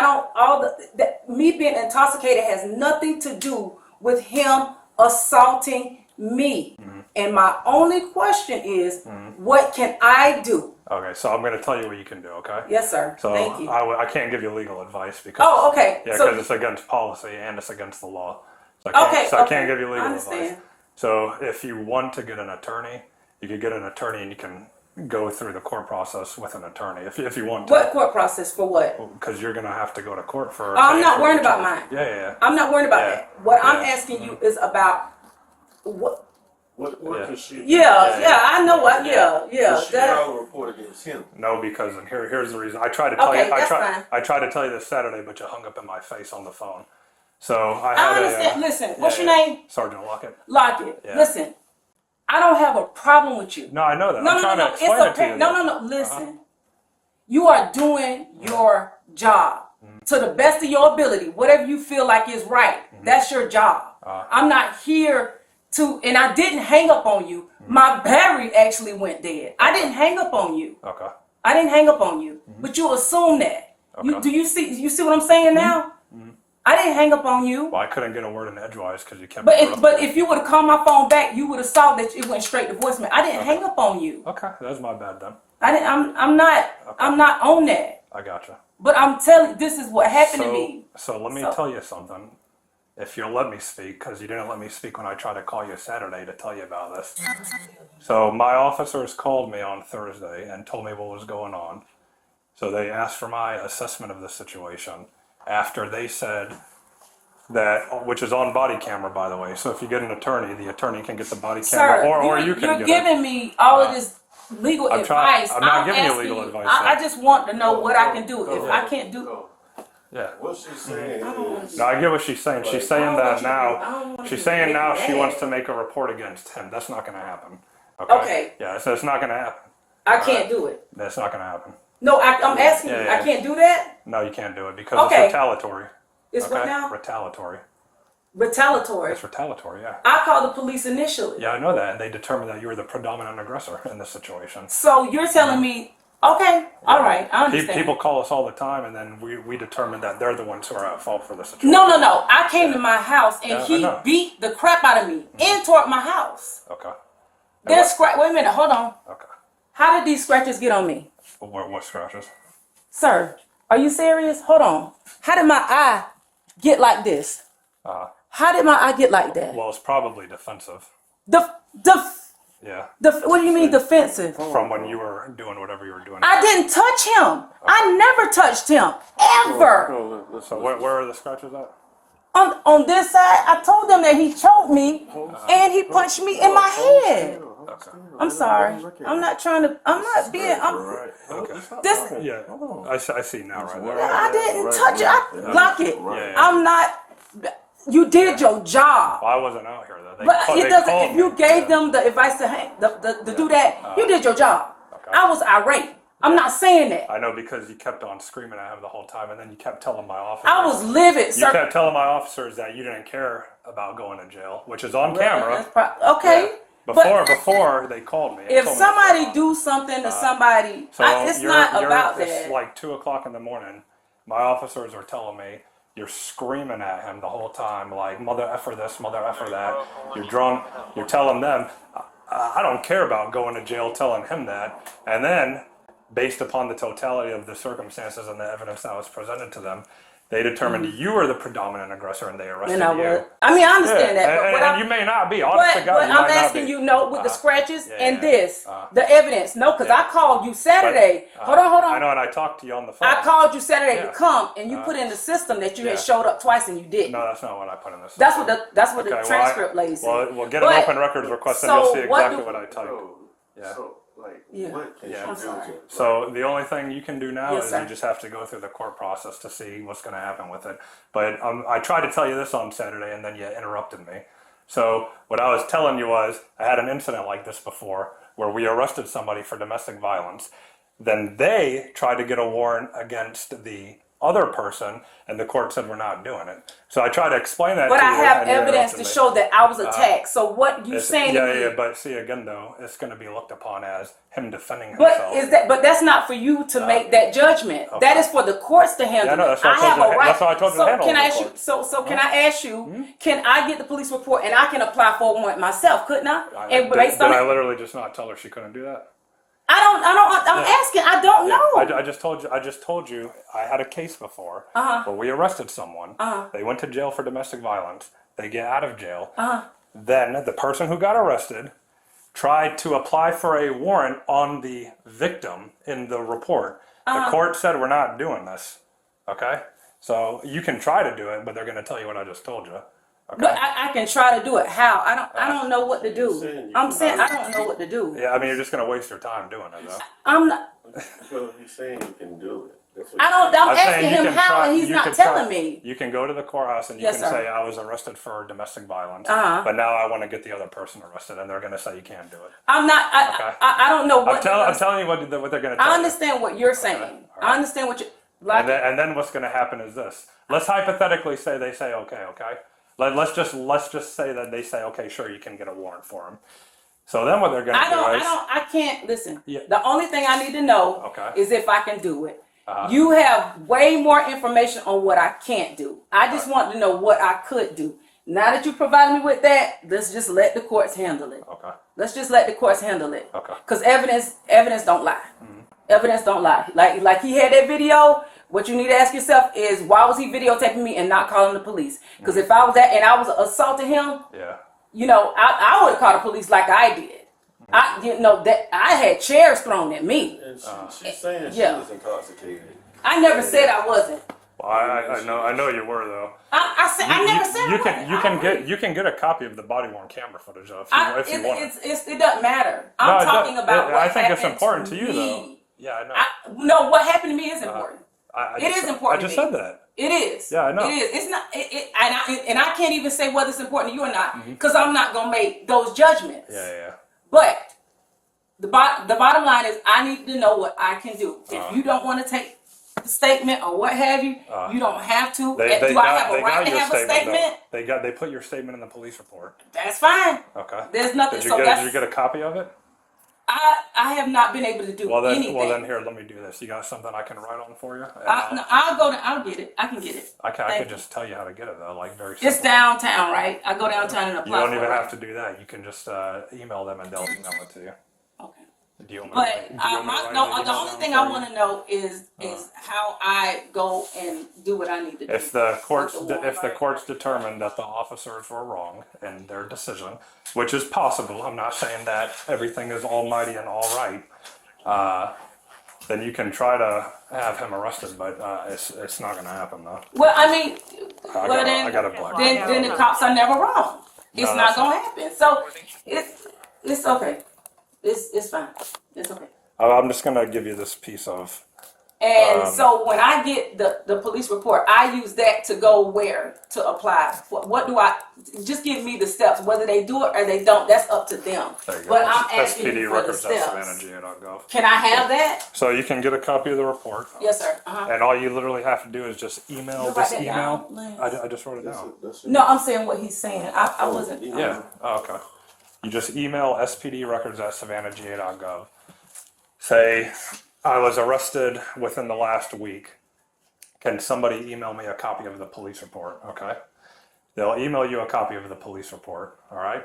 me being intoxicated has nothing to do with him assaulting me. And my only question is, what can I do? Okay, so I'm going to tell you what you can do, okay? Yes, sir. So Thank you. I can't give you legal advice because Oh, okay. yeah, So- because it's against policy and it's against the law. So I can't, Okay, so I okay. can't give you I legal understand. advice. So if you want to get an attorney, you could get an attorney and you can go through the court process with an attorney if you want to. What court process for what? Because you're going to have to go to court for. I'm not for worried a about charge. mine. Yeah. I'm not worried about Yeah. that. What I'm Yeah. asking you is about what. What Yeah. can she? Yeah, I know what. Yeah. She That, filed a report against him. No, because and here's the reason. I tried to tell Okay, you. that's fine. I tried to tell you this Saturday, but you hung up in my face on the phone. So I I had understand. Listen, what's your yeah. name? Sergeant Lockett. Lockett. Yeah. Listen, I don't have a problem with you. No, I know that. No, I'm no, trying no, to no. explain It's it to okay. you. No. Listen, you are doing your job to the best of your ability. Whatever you feel like is right, that's your job. I'm not here to, and I didn't hang up on you. My battery actually went dead. I didn't hang up on you. Okay. I didn't hang up on you, but you assume that. Okay. You see what I'm saying now? I didn't hang up on you. Well, I couldn't get a word in edgewise because you kept. But if you would have called my phone back, you would have saw that it went straight to voicemail. I didn't hang up on you. Okay, that's my bad then. I didn't. I'm not on that. I gotcha. But I'm telling, this is what happened to me. So let me tell you something. If you'll let me speak, because you didn't let me speak when I tried to call you Saturday to tell you about this. So my officers called me on Thursday and told me what was going on. So they asked for my assessment of the situation after they said that, which is on body camera, by the way. So if you get an attorney, the attorney can get the body camera, Sir, or you can you're get giving it. me all of this legal I'm advice. I'm not giving you asking legal advice. I though. just want to know what I can do. If I can't do, Yeah. What she's saying is, No, I get what she's saying. She's saying that now. want She's you saying to now make she that. wants to make a report against him. That's not going to happen. Okay. Okay. Yeah, so it's not going to happen. I can't do it. That's not going to happen. No, I'm asking you. Yeah. I can't do that. No, you can't do it because Okay. it's retaliatory. It's what now? Retaliatory. Retaliatory. It's retaliatory, yeah. I called the police initially. Yeah, I know that. And they determined that you were the predominant aggressor in this situation. So you're telling me, okay, all right, I understand. People call us all the time, and then we determine that they're the ones who are at fault for the situation. No. I came to my house and Yeah, I he know. beat the crap out of me and tore up my house. Okay. There's scratch. Wait a minute, hold on. Okay. How did these scratches get on me? What scratches? Sir, are you serious? Hold on. How did my eye get like this? How did my eye get like that? Well, it's probably defensive. Yeah. What do you mean defensive? From when you were doing whatever you were doing. I didn't touch him. I never touched him. Ever. So where are the scratches at? On this side, I told them that he choked me and he punched me in my head. Okay. I'm sorry. I'm not trying to. I'm not being. Okay. This. Yeah. I see now, right there. I didn't touch it. I block it. Yeah. I'm not. You did your job. Well, I wasn't out here though. But it doesn't. If you gave them the advice to do that, you did your job. Okay. I was irate. I'm not saying that. I know because you kept on screaming at him the whole time, and then you kept telling my officers. I was livid, You sir. kept telling my officers that you didn't care about going to jail, which is on camera. Okay. Before they called me. and If told me- somebody do something to somebody, it's not about that. It's like 2:00 in the morning. My officers are telling me you're screaming at him the whole time, like mother effer this, mother effer that. You're drunk. You're telling them, I don't care about going to jail. Telling him that, and then based upon the totality of the circumstances and the evidence that was presented to them, they determined you were the predominant aggressor and they arrested And I you. was. I mean, I understand that. But what And you may not be. Honest to God, but you I'm might not asking be. you, with the scratches and yeah. this, the evidence. No, because I called you Saturday. Hold on. I know, and I talked to you on the phone. I called you Saturday to Yeah. come, and you put in the system that you had showed up twice and you didn't. No, that's not what I put in this. That's what the Okay, transcript lady said. Well, we'll get an But- open records request and so you'll see what exactly do- what I typed. Yeah. So, like, Yeah. what can Yeah. she I'm do sorry. to So the only thing you can do now Yes, is sir. you just have to go through the court process to see what's going to happen with it. But I tried to tell you this on Saturday and then you interrupted me. So what I was telling you was I had an incident like this before where we arrested somebody for domestic violence. Then they tried to get a warrant against the other person, and the court said we're not doing it. So I try to explain that But to I you, have and you evidence interrupted to me. show that I was attacked. So what you It's- saying yeah, to me? yeah, but see again though, it's going to be looked upon as him defending But himself. is that? But that's not for you to make that judgment. okay. That is for the courts to handle. Yeah, no, it. that's what I I told have you a to- right. that's what I told you to So handle can in I the ask you? court. So can I ask you? Can I get the police report and I can apply for one myself? Couldn't I? And based Did on I it, literally just not tell her she couldn't do that? I'm asking. I don't know. I just told you I had a case before where we arrested someone. They went to jail for domestic violence. They get out of jail. Then the person who got arrested tried to apply for a warrant on the victim in the report. The court said we're not doing this. Okay, so you can try to do it, but they're going to tell you what I just told you. Okay. But I can try to do it. How? I don't know what to do. I'm saying I don't know what to do. Yeah, I mean you're just going to waste your time doing it though. I'm not. Well, he's saying you can do it. That's what I don't. I'm I'm asking saying you him can how, try- and he's you not can telling try- me. You can go to the courthouse and you Yes, can sir. say I was arrested for domestic violence, Uh-huh. but now I want to get the other person arrested, and they're going to say you can't do it. I'm not. Okay. I don't know what. I'm telling you what they're going to tell I you. understand what you're saying. All right. I understand what you like. And then what's going to happen is this. Let's hypothetically say they say okay. Let's just say that they say okay, sure, you can get a warrant for him. So then what they're going to do is I can't listen. Yeah. The only thing I need to know Okay. is if I can do it. You have way more information on what I can't do. I just want to know what I could do. Now that you provided me with that, let's just let the courts handle it. Okay. Let's just let the courts handle it. Okay. Because evidence don't lie. Evidence don't lie. Like he had that video. What you need to ask yourself is why was he videotaping me and not calling the police? Because if I was that and I was assaulting him, Yeah. I would have called the police like I did. That I had chairs thrown at me. And she's saying yeah. she was intoxicated. I never said I wasn't. Well, I know you were though. I never said I wasn't. You can get a copy of the body worn camera footage if you want it. It doesn't matter. I'm talking about what I think it's happened important to to you me. though. Yeah, I know. No, what happened to me is important. It is important I just to me. said that. It is. Yeah, I know. It is. It's not. And I can't even say whether it's important to you or not because I'm not gonna make those judgments. Yeah. But the bottom line is I need to know what I can do. If you don't want to take the statement or what have you, you don't have to. Do I have a right to have a statement? They put your statement in the police report. That's fine. Okay. There's nothing. Did So you get a copy of it? I have not been able to do anything. Well then here, let me do this. You got something I can write on for you? I'll get it. I can get it. I can just tell you how to get it though, like very simple. It's downtown, right? I go downtown and apply. You don't for even it. have to do that. You can just email them and they'll email it to you. Okay. Do you want me But to, do you want me to write the an email only down thing for I you? want to know is how I go and do what I need to do. If the courts With the warrant. if the courts determine that the officers were wrong in their decision, which is possible, I'm not saying that everything is almighty and all right, then you can try to have him arrested, but it's not going to happen though. Well, I mean, I got a black. then the cops are never wrong. It's No, not that's gonna happen. So it's okay. It's fine. It's okay. I'm just going to give you this piece of. And so when I get the police report, I use that to go where to apply. What do I? Just give me the steps. Whether they do it or they don't, that's up to them. There you go. But I'm asking SPD you for the records at steps. SavannahGA.gov. Can I have that? So you can get a copy of the report. Yes, sir. And all you literally have to do is just email You this write that email. down, Lance? I just wrote it down. No, I'm saying what he's saying. I wasn't. Yeah. Oh, okay. You just email SPD records at SavannahGA.gov. Say, I was arrested within the last week. Can somebody email me a copy of the police report? Okay. They'll email you a copy of the police report. All right.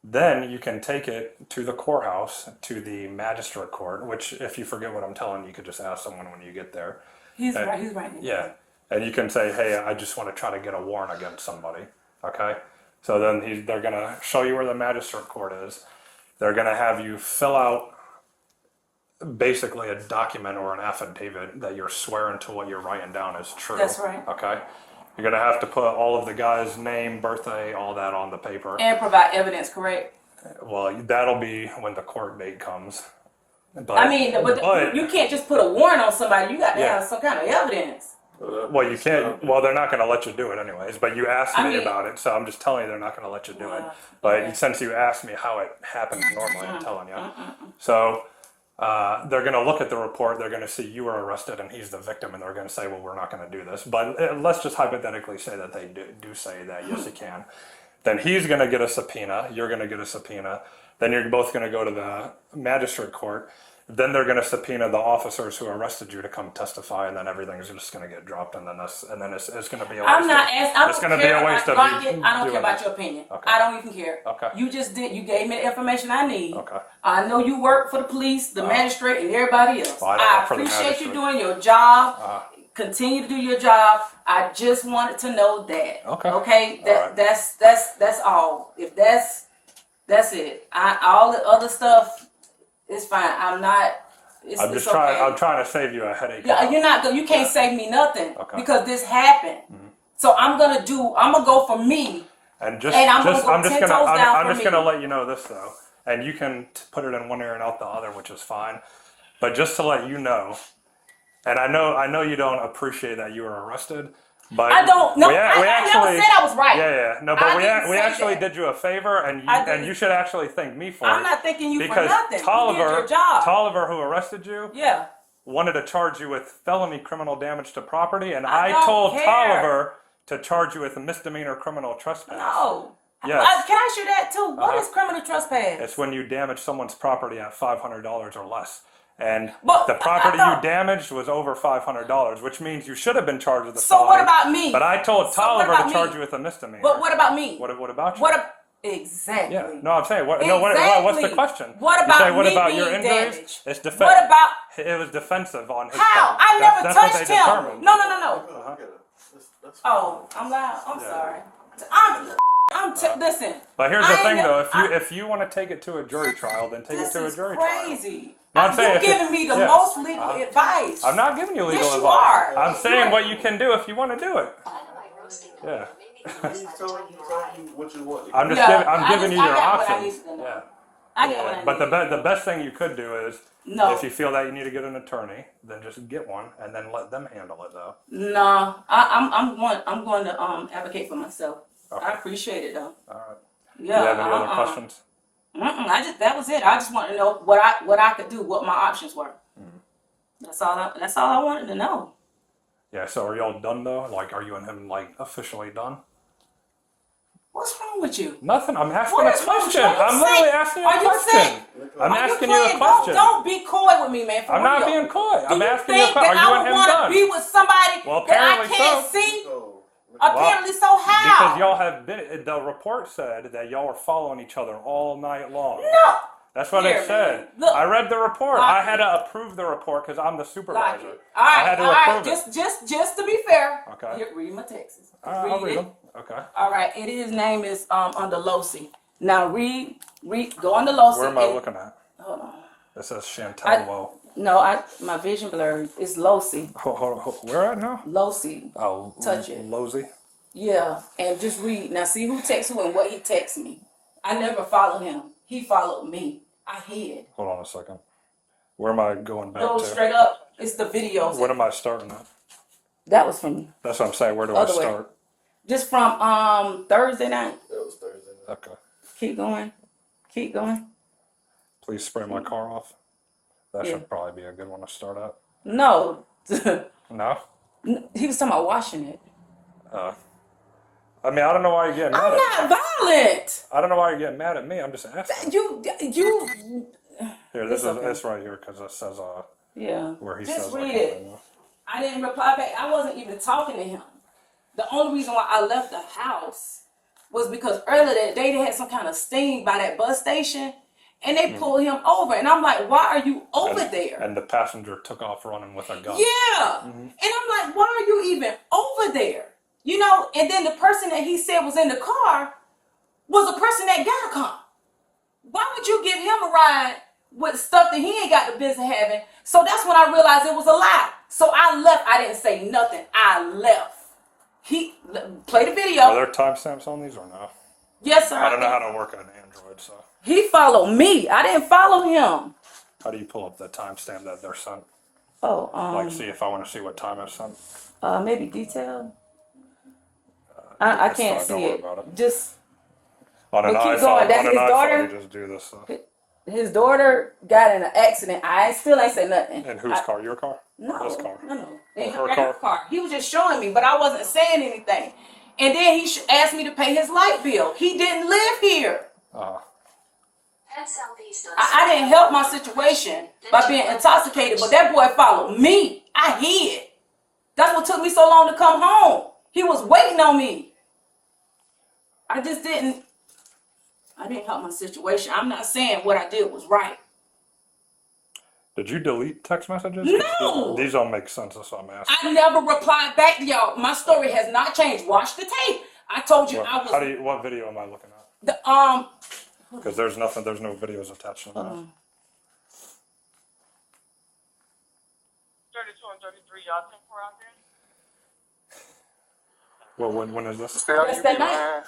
Then you can take it to the courthouse, to the magistrate court, which if you forget what I'm telling you, you could just ask someone when you get there. He's right. He's right. Yeah. And you can say, hey, I just want to try to get a warrant against somebody. Okay. So then they're going to show you where the magistrate court is. They're going to have you fill out basically a document or an affidavit that you're swearing to what you're writing down is true. That's right. Okay. You're going to have to put all of the guy's name, birthday, all that on the paper. And provide evidence, correct? Well, that'll be when the court date comes. But, I mean, but you can't just put a warrant on somebody. You got to Yeah. have some kind of evidence. well, you can't. Well, they're not going to let you do it anyways. But you asked me mean- about it, so I'm just telling you they're not going to let you do it. Wow. But Okay. since you asked me how it happens normally, I'm telling you. So they're going to look at the report, they're going to see you were arrested and he's the victim, and they're going to say, well, we're not going to do this. But let's just hypothetically say that they do say that, yes, you can. Then he's going to get a subpoena, you're going to get a subpoena, then you're both going to go to the magistrate court. Then they're going to subpoena the officers who arrested you to come testify, and then everything's just going to get dropped, and then it's going to be a waste. I'm not asking. I It's don't going to be care a waste about of Rocket. you. I don't care doing about it. your opinion. Okay. I don't even care. Okay. You just did. You gave me the information I need. Okay. I know you work for the police, the magistrate, and everybody else. Well, I don't I work for the appreciate you magistrate. doing your job. Continue to do your job. I just wanted to know that. Okay. Okay. All right. That's all. If that's it. All the other stuff is fine. I'm not. I'm just it's trying. okay. I'm trying to save you a headache. Yeah, you're not. You can't save me nothing Okay. because this happened. So I'm gonna go for me. And just, And I'm just gonna go I'm just 10 gonna, toes down I'm for just me. gonna let you know this though, and you can put it in one ear and out the other, which is fine. But just to let you know, and I know you don't appreciate that you were arrested, but I don't. No, we I never said I was right. Yeah. No, but I we didn't say actually that. did you a favor, and you should actually thank me for it. I'm not thanking you for because nothing. You Tolliver, did your job. Tolliver, who arrested you, Yeah. wanted to charge you with felony criminal damage to property, and I I don't told care. Tolliver to charge you with a misdemeanor criminal trespass. No. Yes. Can I share that too? What is criminal trespass? It's when you damage someone's property at $500 or less. And But the property I you thought- damaged was over $500, which means you should have been charged with a So felony. what about me? But I told So what Tolliver about to charge me? you with a misdemeanor. But what about me? What about you? Exactly. Yeah. No, I'm saying what's the Exactly. question? What You about say, what me about your being injuries? damaged? It's What about it was defensive on his how? part. I never That's what touched they him. determined. No. That's Oh, I'm loud. I'm sorry. Listen. But here's the I thing, ain't though. never- If you want to take it to a jury trial, then take it This to a is jury trial. crazy. No, I'm saying You're if it- giving me the yeah. most legal advice. I'm not giving you legal Yes, you advice. are. I'm saying what you can do if you want to do it. Yeah. He's telling you what you want. I'm just Yeah, giving, I'm I giving just- you I your got what I options. need to know. Yeah. I get what I But need. the best thing you could do is, No. if you feel that you need to get an attorney, then just get one and then let them handle it, though. No, I'm going to advocate for myself. Okay. I appreciate it though. All right. Yeah. Do you have any other questions? That was it. I just wanted to know what I could do, what my options were. That's all I wanted to know. Yeah. So are y'all done though? Like, are you and him like officially done? What's wrong with you? Nothing. I'm asking What a is wrong with question. you? Are you I'm literally sick? asking you a Are you question. sick? I'm Are asking you a playing? question. Don't be coy with me, man. For I'm not real. being coy. I'm Do you asking you a think question. that Are you I and would him want done? to be with somebody Well, that I apparently can't so. see? So, Apparently so. How? Because y'all have been. The report said that y'all were following each other all night long. No. That's what Here, it said. man. Look. I read the report. Lock I it. had to approve the report because I'm the Like supervisor. it. All I right, had to all right. approve it. Just to be fair. Okay. Here, read my texts. I'll read them. Okay. All right. His name is under Losi. Now read. Go under Losi. Where am I looking at? Hold on. It says Chantel Lowe. No, my vision blurred. It's Losi. Hold on. Where at now? Losi. Oh, Touch it. Losey. Yeah, and just read. Now see who texts who and what he texts me. I never followed him. He followed me. I hid. Hold on a second. Where am I going back Go to? straight up. It's the videos. What am I starting at? That was from That's what I'm saying. Where do I Other way. start? just from Thursday night. that was Thursday. Okay. Keep going. Keep going. Please spray my car off. That Yeah. should probably be a good one to start at. No. No? He was talking about washing it. I mean, I don't know why you're getting mad I'm at me. not violent. I don't know why you're getting mad at me. I'm just asking. You Here, this It's is okay. this right here because it says yeah. where he Just says read like, it. I didn't reply back. I wasn't even talking to him. The only reason why I left the house was because earlier that day they had some kind of sting by that bus station and they pulled him over. And I'm like, why are you over there? And the passenger took off running with a gun. Yeah. And I'm like, why are you even over there? You know, and then the person that he said was in the car was a person that got a car. Why would you give him a ride with stuff that he ain't got the business having? So that's when I realized it was a lie. So I left. I didn't say nothing. I left. He play the video. Are there timestamps on these or no? Yes, sir. I don't know how to work on Android, so He followed me. I didn't follow him. how do you pull up the timestamp that they're sent? Oh, Like, see if I want to see what time it's sent. maybe detail. I can't fine, see don't worry it. about it. Just On an But keep iPhone, going. That's on an his iPhone, daughter? you just do this. So. his daughter got in an accident. I still ain't say nothing. In whose car? Your car? No, His car? no. In her her car. He was just showing me, but I wasn't saying anything. And then he asked me to pay his light bill. He didn't live here. I didn't help my situation by being intoxicated, but that boy followed me. I hid. That's what took me so long to come home. He was waiting on me. I didn't help my situation. I'm not saying what I did was right. Did you delete text messages? No. These don't make sense, that's what I'm asking. I never replied back to y'all. My story has not changed. Watch the tape. I told you I was. What video am I looking at? Because there's no videos attached to that. 32 and 33, y'all 10-4 out there? Well, when is this? See how you be lying?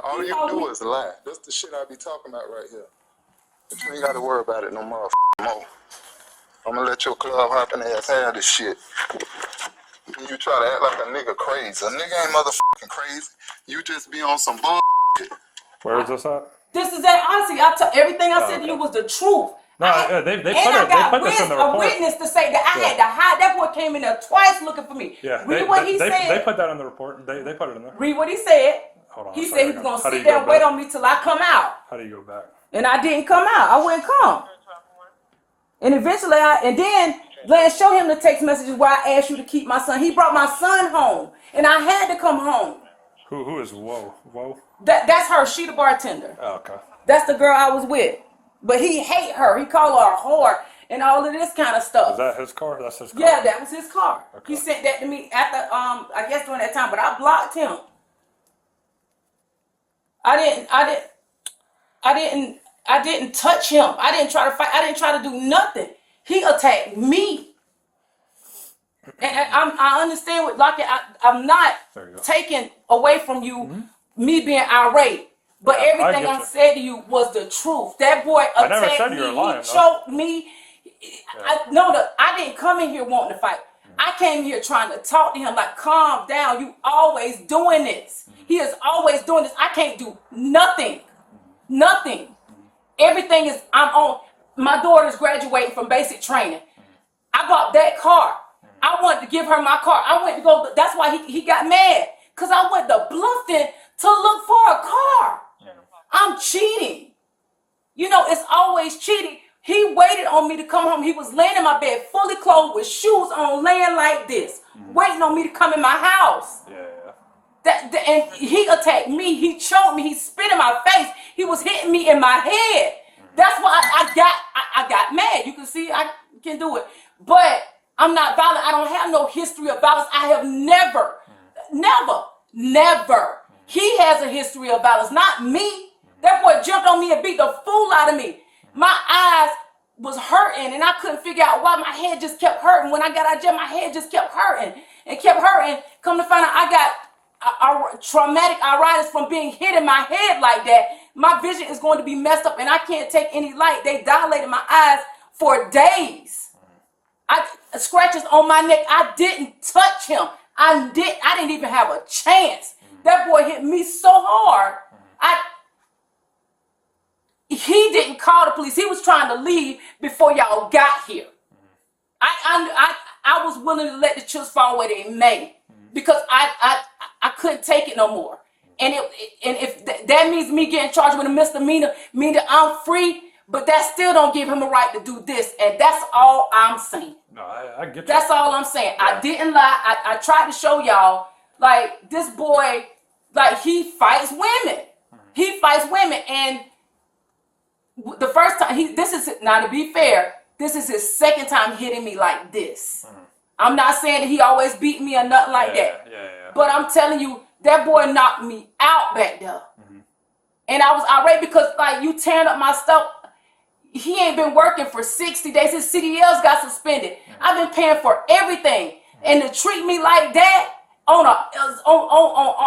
All you do is lie. That's the shit I be talking about right here. But you ain't got to worry about it no more. I'm gonna let your club hopping ass have this shit. You try to act like a nigga crazy. A nigga ain't motherfucking crazy. You just be on some bullshit. Where is this at? This is that honesty. Everything I said to you was the truth. No, they put this in the report. A witness to say that I had to hide. That boy came in there twice looking for me. Yeah, read what he said. They put that in the report. They put it in there. Read what he said. Hold on. He said he was gonna sit there and wait on me till I come out. How do you go back? And I didn't come out. I wouldn't come. And eventually, then Lance showed him the text messages where I asked you to keep my son. He brought my son home, and I had to come home. Who is Whoa? That's her. She the bartender. Oh, okay. That's the girl I was with. But he hate her. He called her a whore and all of this kind of stuff. Is that his car? That's his car? Yeah, that was his car. Okay. He sent that to me after, I guess during that time, but I blocked him. I didn't touch him. I didn't try to fight. I didn't try to do nothing. He attacked me. And I understand what, like, I'm not taking away from you me being irate. But everything I said to you was the truth. That boy attacked me. He choked me. I didn't come in here wanting to fight. I came here trying to talk to him like, calm down. You always doing this. He is always doing this. I can't do nothing. Nothing. Everything is, I'm on. My daughter's graduating from basic training. I bought that car. I wanted to give her my car. I went to go. That's why he got mad. Because I went to Bluffton to look for a car. I'm cheating. You know, it's always cheating. He waited on me to come home. He was laying in my bed, fully clothed with shoes on, laying like this, waiting on me to come in my house. And he attacked me. He choked me. He spit in my face. He was hitting me in my head. That's why I got mad. You can see I can do it. But I'm not violent. I don't have no history of violence. I have never. He has a history of violence, not me. That boy jumped on me and beat the fool out of me. My eyes was hurting and I couldn't figure out why. My head just kept hurting. When I got out of jail, my head just kept hurting and kept hurting. Come to find out, I got traumatic arthritis from being hit in my head like that. My vision is going to be messed up and I can't take any light. They dilated my eyes for days. Scratches on my neck. I didn't touch him. I didn't even have a chance. That boy hit me so hard. He didn't call the police. He was trying to leave before y'all got here. I was willing to let the chips fall where they may because I couldn't take it no more. And if that means me getting charged with a misdemeanor, mean that I'm free, but that still don't give him a right to do this. And that's all I'm saying. No, I get that. That's all I'm saying. Yeah. I didn't lie. I tried to show y'all, like, this boy, like, he fights women. He fights women. And the first time, now to be fair, this is his second time hitting me like this. I'm not saying that he always beat me or nothing like that. But I'm telling you, that boy knocked me out back there. And I was irate because, like, you tearing up my stuff. He ain't been working for 60 days. His CDLs got suspended. I've been paying for everything. And to treat me like that on a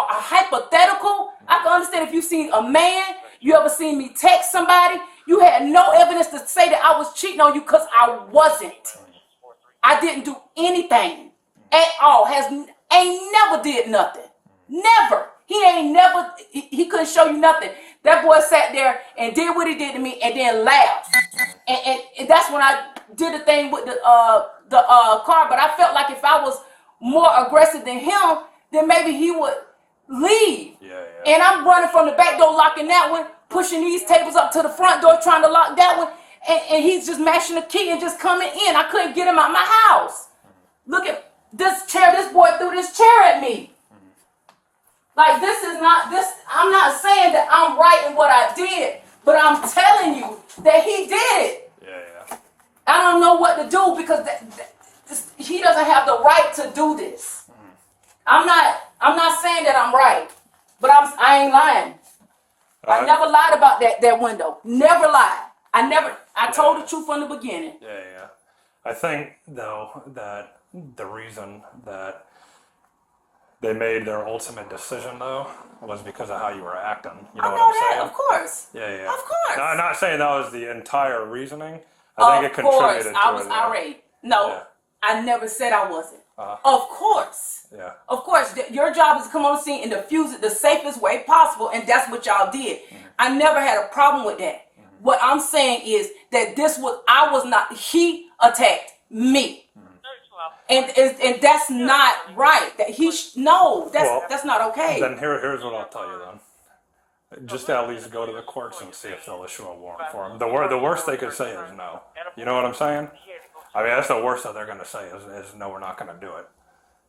hypothetical, I can understand if you seen a man, you ever seen me text somebody, you had no evidence to say that I was cheating on you because I wasn't. I didn't do anything at all. Ain't never did nothing. Never. He ain't never, he couldn't show you nothing. That boy sat there and did what he did to me and then laughed. And that's when I did the thing with the car. But I felt like if I was more aggressive than him, then maybe he would leave. Yeah. And I'm running from the back door, locking that one, pushing these tables up to the front door, trying to lock that one. And he's just mashing the key and just coming in. I couldn't get him out my house. Look at this chair. This boy threw this chair at me. Like, this is not this. I'm not saying that I'm right in what I did, but I'm telling you that he did it. Yeah. I don't know what to do because he doesn't have the right to do this. I'm not saying that I'm right, but I ain't lying. I never lied about that window. Never lied. I told the truth from the beginning. Yeah. I think, though, that the reason that they made their ultimate decision, though, was because of how you were acting. You know what I'm saying? Of course. Yeah. Of course. No, I'm not saying that was the entire reasoning. I think it contributed to it. Of course, I was irate. No, yeah. I never said I wasn't. Of course. Yeah. Of course, your job is to come on the scene and defuse it the safest way possible, and that's what y'all did. I never had a problem with that. What I'm saying is that he attacked me. And that's not right. That's not okay. Then here's what I'll tell you then. Just at least go to the courts and see if they'll issue a warrant for him. The worst they could say is no. You know what I'm saying? I mean, that's the worst that they're going to say is no, we're not going to do it.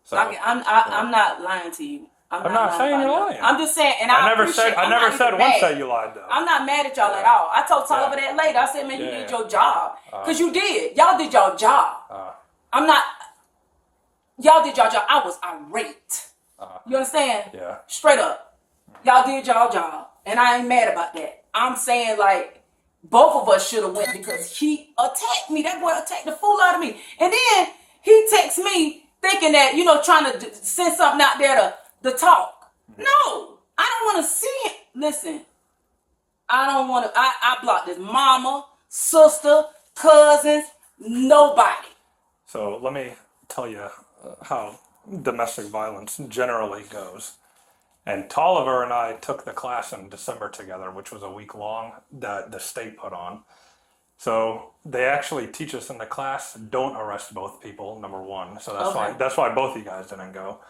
So I'm not lying to you. I'm not saying you're lying. I'm just saying, and I never said once that you lied though. I'm not mad at y'all at all. I told Tolliver that later. I said, man, you did your job. Because you did. Y'all did your job. Y'all did y'all job. I was irate. You understand? Yeah. Straight up. Y'all did y'all job. And I ain't mad about that. I'm saying, like, both of us should have went because he attacked me. That boy attacked the fool out of me. And then he texts me thinking that, trying to send something out there to talk. No. I don't want to see it. Listen. I don't want to. I blocked his mama, sister, cousins, nobody. So let me tell you how domestic violence generally goes. And Tolliver and I took the class in December together, which was a week long that the state put on. So they actually teach us in the class, don't arrest both people, number one. So that's why both of you guys didn't go.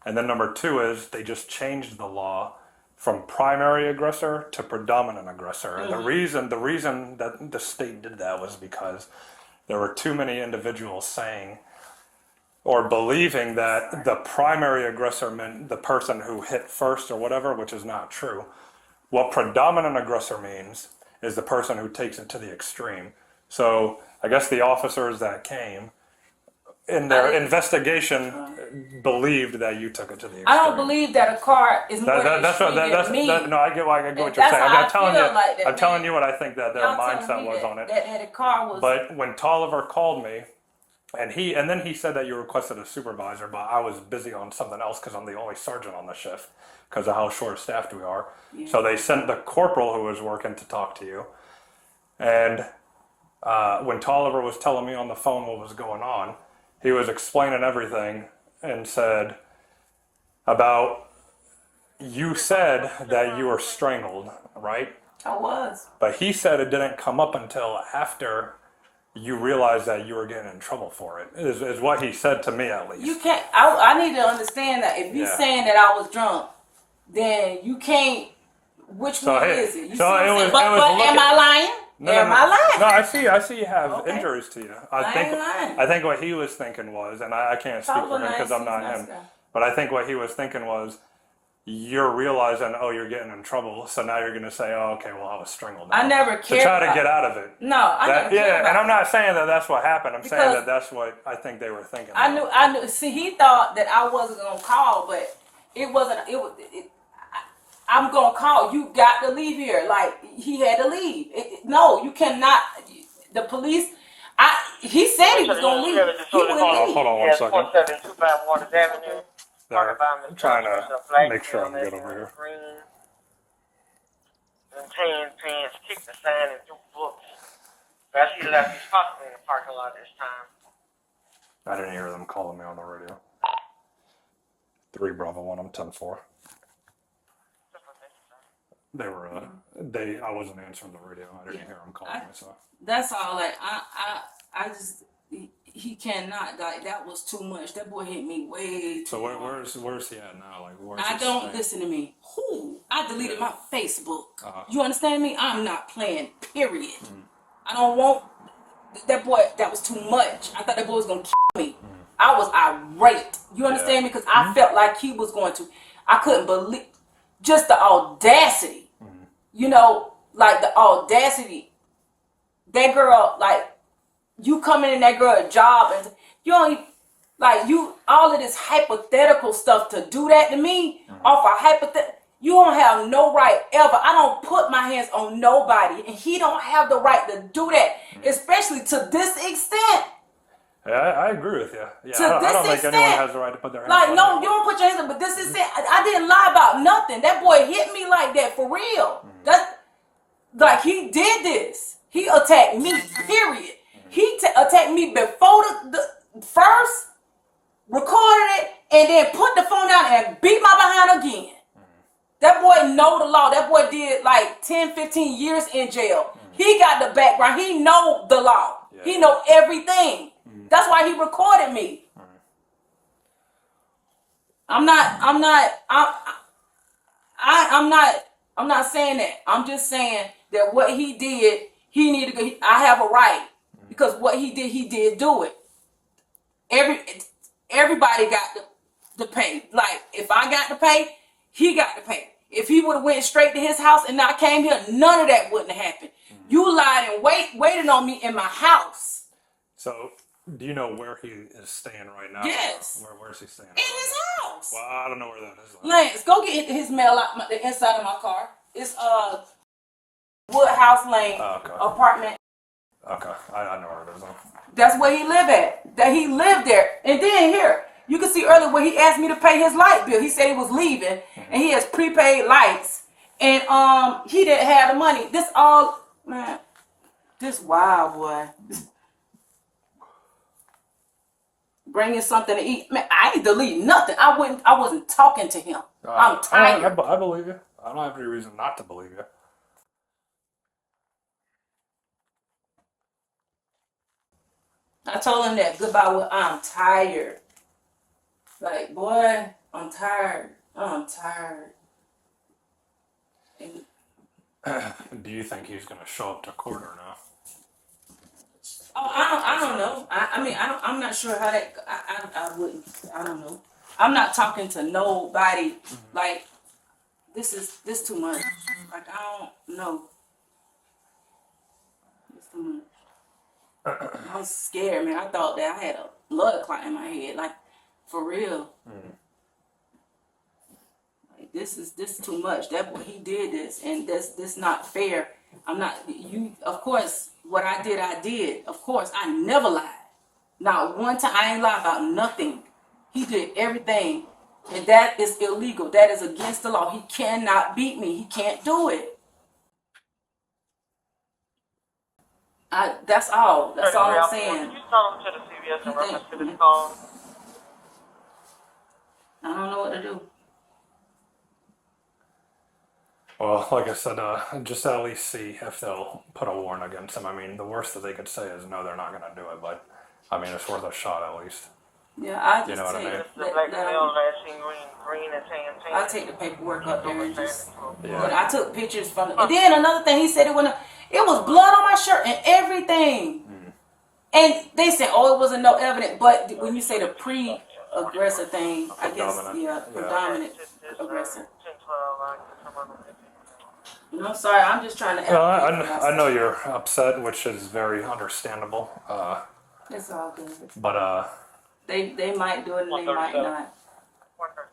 And then number two is they just changed the law from primary aggressor to predominant aggressor. And the reason that the state did that was because there were too many individuals saying or believing that the primary aggressor meant the person who hit first or whatever, which is not true. What predominant aggressor means is the person who takes it to the extreme. So I guess the officers that came in their investigation believed that you took it to the extreme. I don't believe that a car is more extreme than me. No, I get what you're saying. I'm telling you what I think that their mindset was on it. That a car was. But when Tolliver called me, and then he said that you requested a supervisor, but I was busy on something else because I'm the only sergeant on the shift because of how short-staffed we are. Yeah. So they sent the corporal who was working to talk to you. And when Tolliver was telling me on the phone what was going on, he was explaining everything and said about, you said that you were strangled, right? I was. But he said it didn't come up until after you realized that you were getting in trouble for it, is what he said to me at least. You can't, I need to understand that if you're saying that I was drunk, then you can't, which one is it? You so am I lying? Am I lying? No, I see you have injuries to you. I think what he was thinking was, and I can't speak for him because I'm not him, but I think what he was thinking was, you're realizing, you're getting in trouble, so now you're going to say, okay, well, I was strangled. I never cared. To try to get out of it. No, I never cared about and I'm not saying that that's what happened. I'm saying that that's what I think they were thinking. I knew. See, he thought that I wasn't going to call, but it wasn't. I'm going to call. You got to leave here. Like, he had to leave. No, you cannot. The police, he said he was going to leave. He wouldn't leave. Hold on 1 second. 4725 Waters Avenue. I'm trying to make sure I'm good over here. And tan pants, kicked the sign and threw books. As he left, he's possibly in the parking lot this time. I didn't hear them calling me on the radio. 3 Bravo 1, I'm 10-4. they were I wasn't answering the radio. I didn't hear them calling me. So That's all. Like I just he cannot. Like that was too much. That boy hit me way too. so where's he at now? Like where's I he don't staying? listen to me. Who? I deleted my Facebook. Uh-huh. You understand me? I'm not playing. Period. I don't want that boy. That was too much. I thought that boy was gonna kill me. I was irate. You understand me? Because I felt like he was going to. I couldn't believe just the audacity. You know, like the audacity. That girl, like, you coming in that girl job and you don't even, like, you, all of this hypothetical stuff to do that to me off a hypothetical. You don't have no right ever. I don't put my hands on nobody, and he don't have the right to do that, especially to this extent. Yeah, I agree with you. Yeah, To I this don't think extent, anyone has the right to put their hands like, on no, anyone. you don't put your hands on, but this is it. I didn't lie about nothing. That boy hit me like that for real. That's like he did this. He attacked me, period. He attacked me before the first, recorded it, and then put the phone down and beat my behind again. That boy know the law. That boy did like 10, 15 years in jail. He got the background. He know the law. Yeah. He know everything. That's why he recorded me. I'm not saying that. I'm just saying that what he did, he needed to go. I have a right because what he did do it. Everybody got to pay. Like if I got to pay, he got to pay. If he would have went straight to his house and not came here, none of that wouldn't have happened. You lied and waited on me in my house. So, do you know where he is staying right now? Yes. Where's he staying? In his house. Well, I don't know where that is. Lance, go get his mail out the inside of my car. It's Woodhouse Lane apartment. Okay, I know where it is. That's where he live at. That he lived there. And then here, you can see earlier where he asked me to pay his light bill. He said he was leaving, and he has prepaid lights, and he didn't have the money. This all, man, this wild boy. Bringing something to eat. Man, I ain't delete nothing. I wasn't talking to him. I'm tired. I believe you. I don't have any reason not to believe you. I told him that goodbye. Well, I'm tired. Like, boy, I'm tired. I'm tired. And, do you think he's gonna show up to court or not? Oh, I don't know. I'm not sure how that. I wouldn't. I don't know. I'm not talking to nobody. Like, this too much. Like, I don't know. It's too much. I was scared, man. I thought that I had a blood clot in my head. Like, for real. Like, this is too much. That boy, he did this, and this not fair. I'm not. You. Of course, what I did. Of course, I never lied. Not one time. I ain't lied about nothing. He did everything, and that is illegal. That is against the law. He cannot beat me. He can't do it. That's all. That's all I'm saying. Can you tell them to the CVS in reference to this call? I don't know what to do. Well, like I said, just at least see if they'll put a warrant against him. I mean, the worst that they could say is no, they're not going to do it. But I mean, it's worth a shot at least. Yeah, I just You know what I mean? The black male lashing green and tan. I take the paperwork up there and just. Yeah. And I took pictures from it. And then another thing, he said it was blood on my shirt and everything. And they said, oh, it wasn't no evidence. But when you say the pre-aggressor thing, I guess, predominant aggressor. I'm sorry, I'm just trying to. I know you're upset, which is very understandable. It's all good. But they might do it and they might not.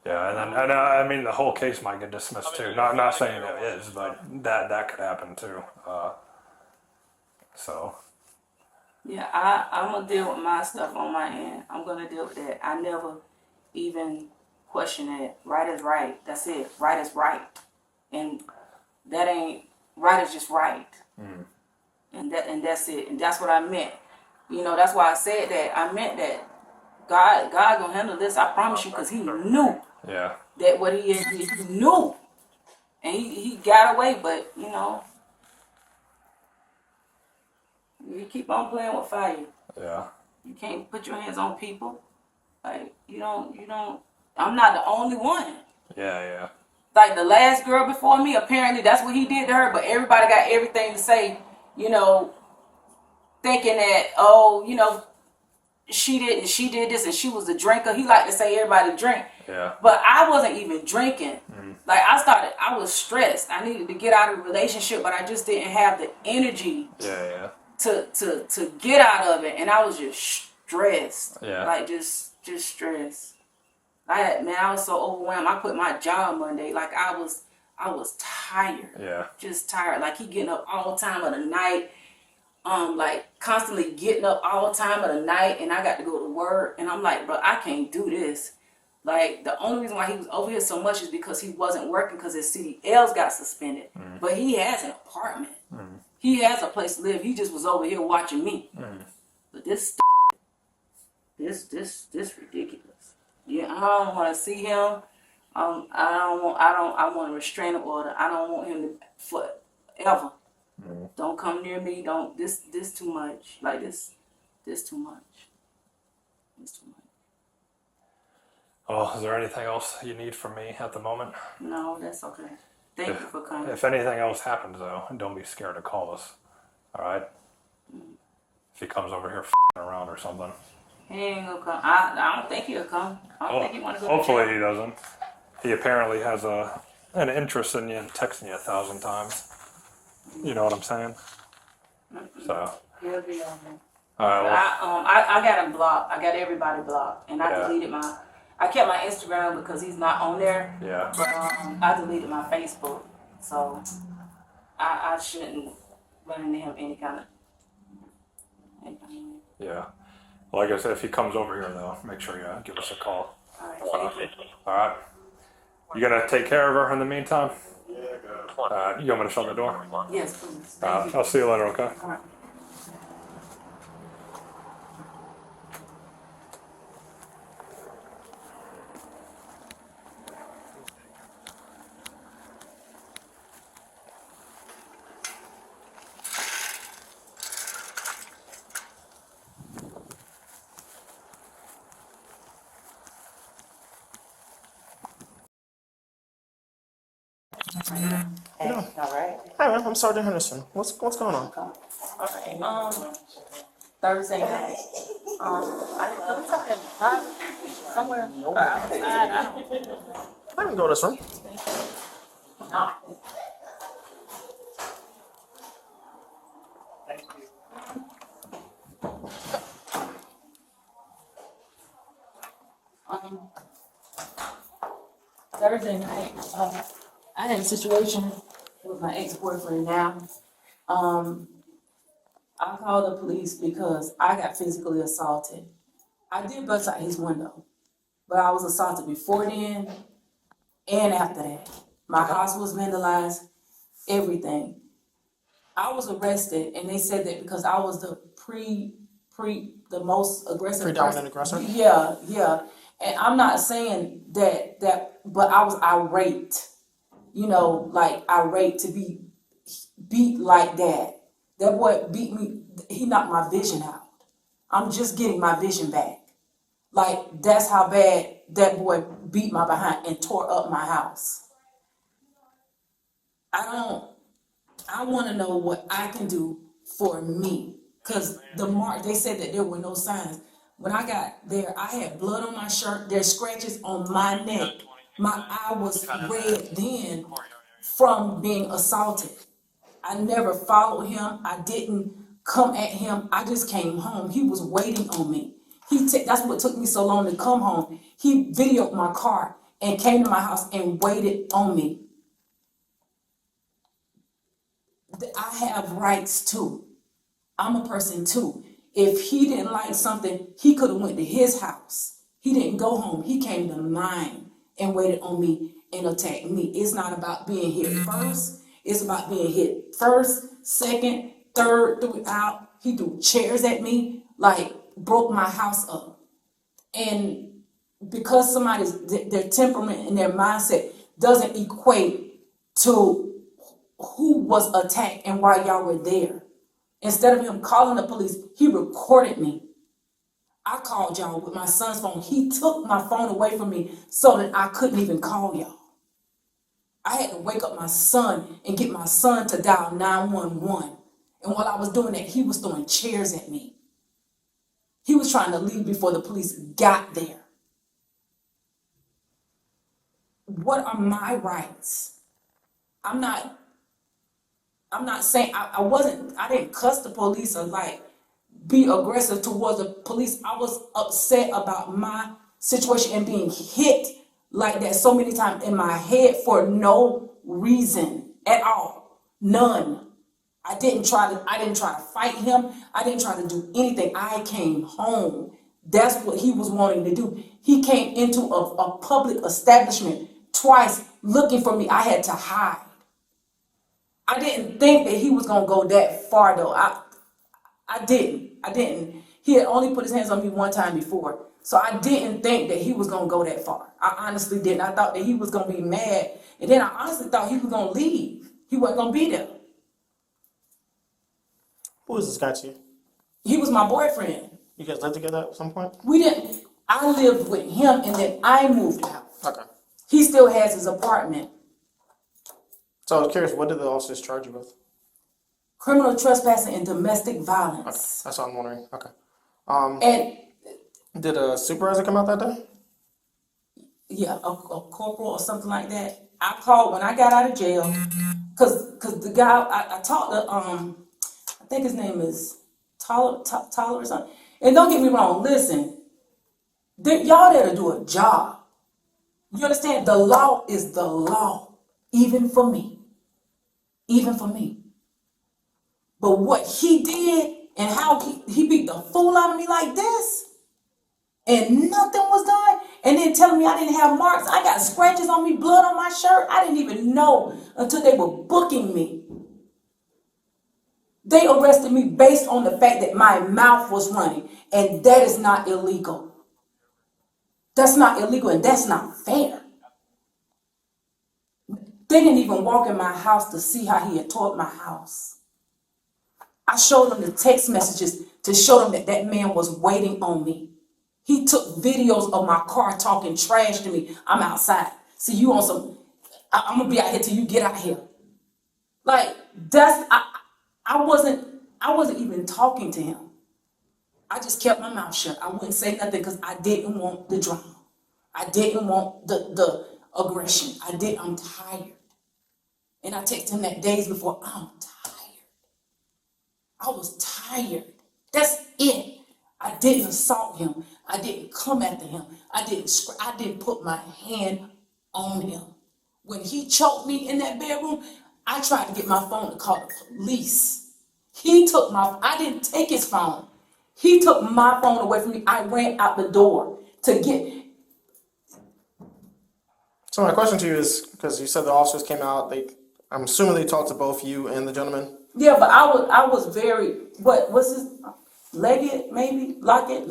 yeah, and I mean the whole case might get dismissed too. Not saying it is, but that could happen too. So. Yeah, I'm gonna deal with my stuff on my end. I'm gonna deal with that. I never even question it. Right is right. That's it. Right is right, and that ain't right is just right. And that's it. And that's what I meant. You know, that's why I said that. I meant that God gonna handle this. I promise you, because He knew Yeah. that what He is. He knew. And he got away, but you know, you keep on playing with fire. Yeah. You can't put your hands on people. Like, you don't, I'm not the only one. Yeah. Like the last girl before me, apparently that's what he did to her, but everybody got everything to say, you know, thinking that, oh, you know, she did this and she was a drinker. He liked to say everybody drink. Yeah. But I wasn't even drinking. Like I was stressed. I needed to get out of the relationship, but I just didn't have the energy Yeah. to get out of it. And I was just stressed. Yeah. Like just stressed. I was so overwhelmed. I quit my job Monday. Like I was tired. Yeah. Just tired. Like he getting up all time of the night. Like constantly getting up all time of the night, and I got to go to work, and I'm like, bro, I can't do this. Like the only reason why he was over here so much is because he wasn't working because his CDLs got suspended. But he has an apartment. He has a place to live. He just was over here watching me. But this ridiculous. Yeah, I don't want to see him. I want a restraining order. I don't want him to forever. Don't come near me. Don't this too much. Like this too much. It's too much. Well, is there anything else you need from me at the moment? No, that's okay. Thank you for coming. If anything else happens, though, don't be scared to call us. All right? If he comes over here f***ing around or something. He ain't gonna come. I don't think he'll come. I don't think he want to go. Hopefully he doesn't. He apparently has an interest in you and texting you 1,000 times. You know what I'm saying? So. He'll be on there. All right. Well, I got him blocked. I got everybody blocked, and I deleted I kept my Instagram because he's not on there. Yeah. But I deleted my Facebook, so I shouldn't run into him any kind of. Yeah. Like I said, if he comes over here, though, make sure you give us a call. All right. All right. You gonna take care of her in the meantime? Yeah, I got it. You want me to shut the door? Yes, please. Thank you. I'll see you later, okay? All right. Hey, all right. Hi, man. I'm Sergeant Henderson. What's going on? All right. Thursday night. I was talking somewhere outside. I can go to this room. Thursday night, I had a situation with my ex-boyfriend now. I called the police because I got physically assaulted. I did bust out his window, but I was assaulted before then and after that. My house was vandalized, everything. I was arrested, and they said that because I was the the most aggressive Predominant person. aggressor? Yeah. And I'm not saying that, but I was irate. You know, like irate to be beat like that. That boy beat me, he knocked my vision out. I'm just getting my vision back. Like, that's how bad that boy beat my behind and tore up my house. I want to know what I can do for me. Because they said that there were no signs. When I got there, I had blood on my shirt. There's scratches on my neck. My eye was red then from being assaulted. I never followed him. I didn't come at him. I just came home. He was waiting on me. That's what took me so long to come home. He videoed my car and came to my house and waited on me. I have rights too. I'm a person too. If he didn't like something, he could have went to his house. He didn't go home. He came to mine and waited on me and attacked me. It's not about being hit first. It's about being hit first, second, third, threw it out. He threw chairs at me, like broke my house up. And because their temperament and their mindset doesn't equate to who was attacked and why y'all were there. Instead of him calling the police, he recorded me. I called y'all with my son's phone. He took my phone away from me so that I couldn't even call y'all. I had to wake up my son and get my son to dial 911. And while I was doing that, he was throwing chairs at me. He was trying to leave before the police got there. What are my rights? I'm not saying I didn't cuss the police or like be aggressive towards the police. I was upset about my situation and being hit like that so many times in my head for no reason at all. None. I didn't try to fight him. I didn't try to do anything. I came home. That's what he was wanting to do. He came into a public establishment twice looking for me. I had to hide. I didn't think that he was gonna go that far though. I didn't. He had only put his hands on me one time before. So I didn't think that he was gonna go that far. I honestly didn't. I thought that he was gonna be mad. And then I honestly thought he was gonna leave. He wasn't gonna be there. Who is this guy to you? He was my boyfriend. You guys lived together at some point? We didn't. I lived with him and then I moved out. Okay. He still has his apartment. So I was curious, what did the officers charge you with? Criminal trespassing and domestic violence. Okay. That's what I'm wondering. Okay. And did a supervisor come out that day? yeah, a corporal or something like that. I called when I got out of jail, cause the guy I talked to I think his name is Tyler or something. And don't get me wrong, listen, y'all there to do a job. You understand? The law is the law, even for me. Even for me. But what he did and how he beat the fool out of me like this, and nothing was done, and then telling me I didn't have marks. I got scratches on me, blood on my shirt. I didn't even know until they were booking me. They arrested me based on the fact that my mouth was running, and that is not illegal. That's not illegal, and that's not fair. They didn't even walk in my house to see how he had tore up my house. I showed them the text messages to show them that that man was waiting on me. He took videos of my car talking trash to me. I'm outside. See, you on some, I'm gonna be out here till you get out here. Like, I wasn't even talking to him. I just kept my mouth shut. I wouldn't say nothing because I didn't want the drama. I didn't want the aggression. I'm tired. And I texted him that days before, I'm tired. I was tired. That's it. I didn't assault him. I didn't come after him. I didn't put my hand on him. When he choked me in that bedroom, I tried to get my phone to call the police. I didn't take his phone. He took my phone away from me. I ran out the door to get. So my question to you is, because you said the officers came out, I'm assuming they talked to both you and the gentleman? Yeah, but I was very, what's his, Leggett, maybe? Lockett.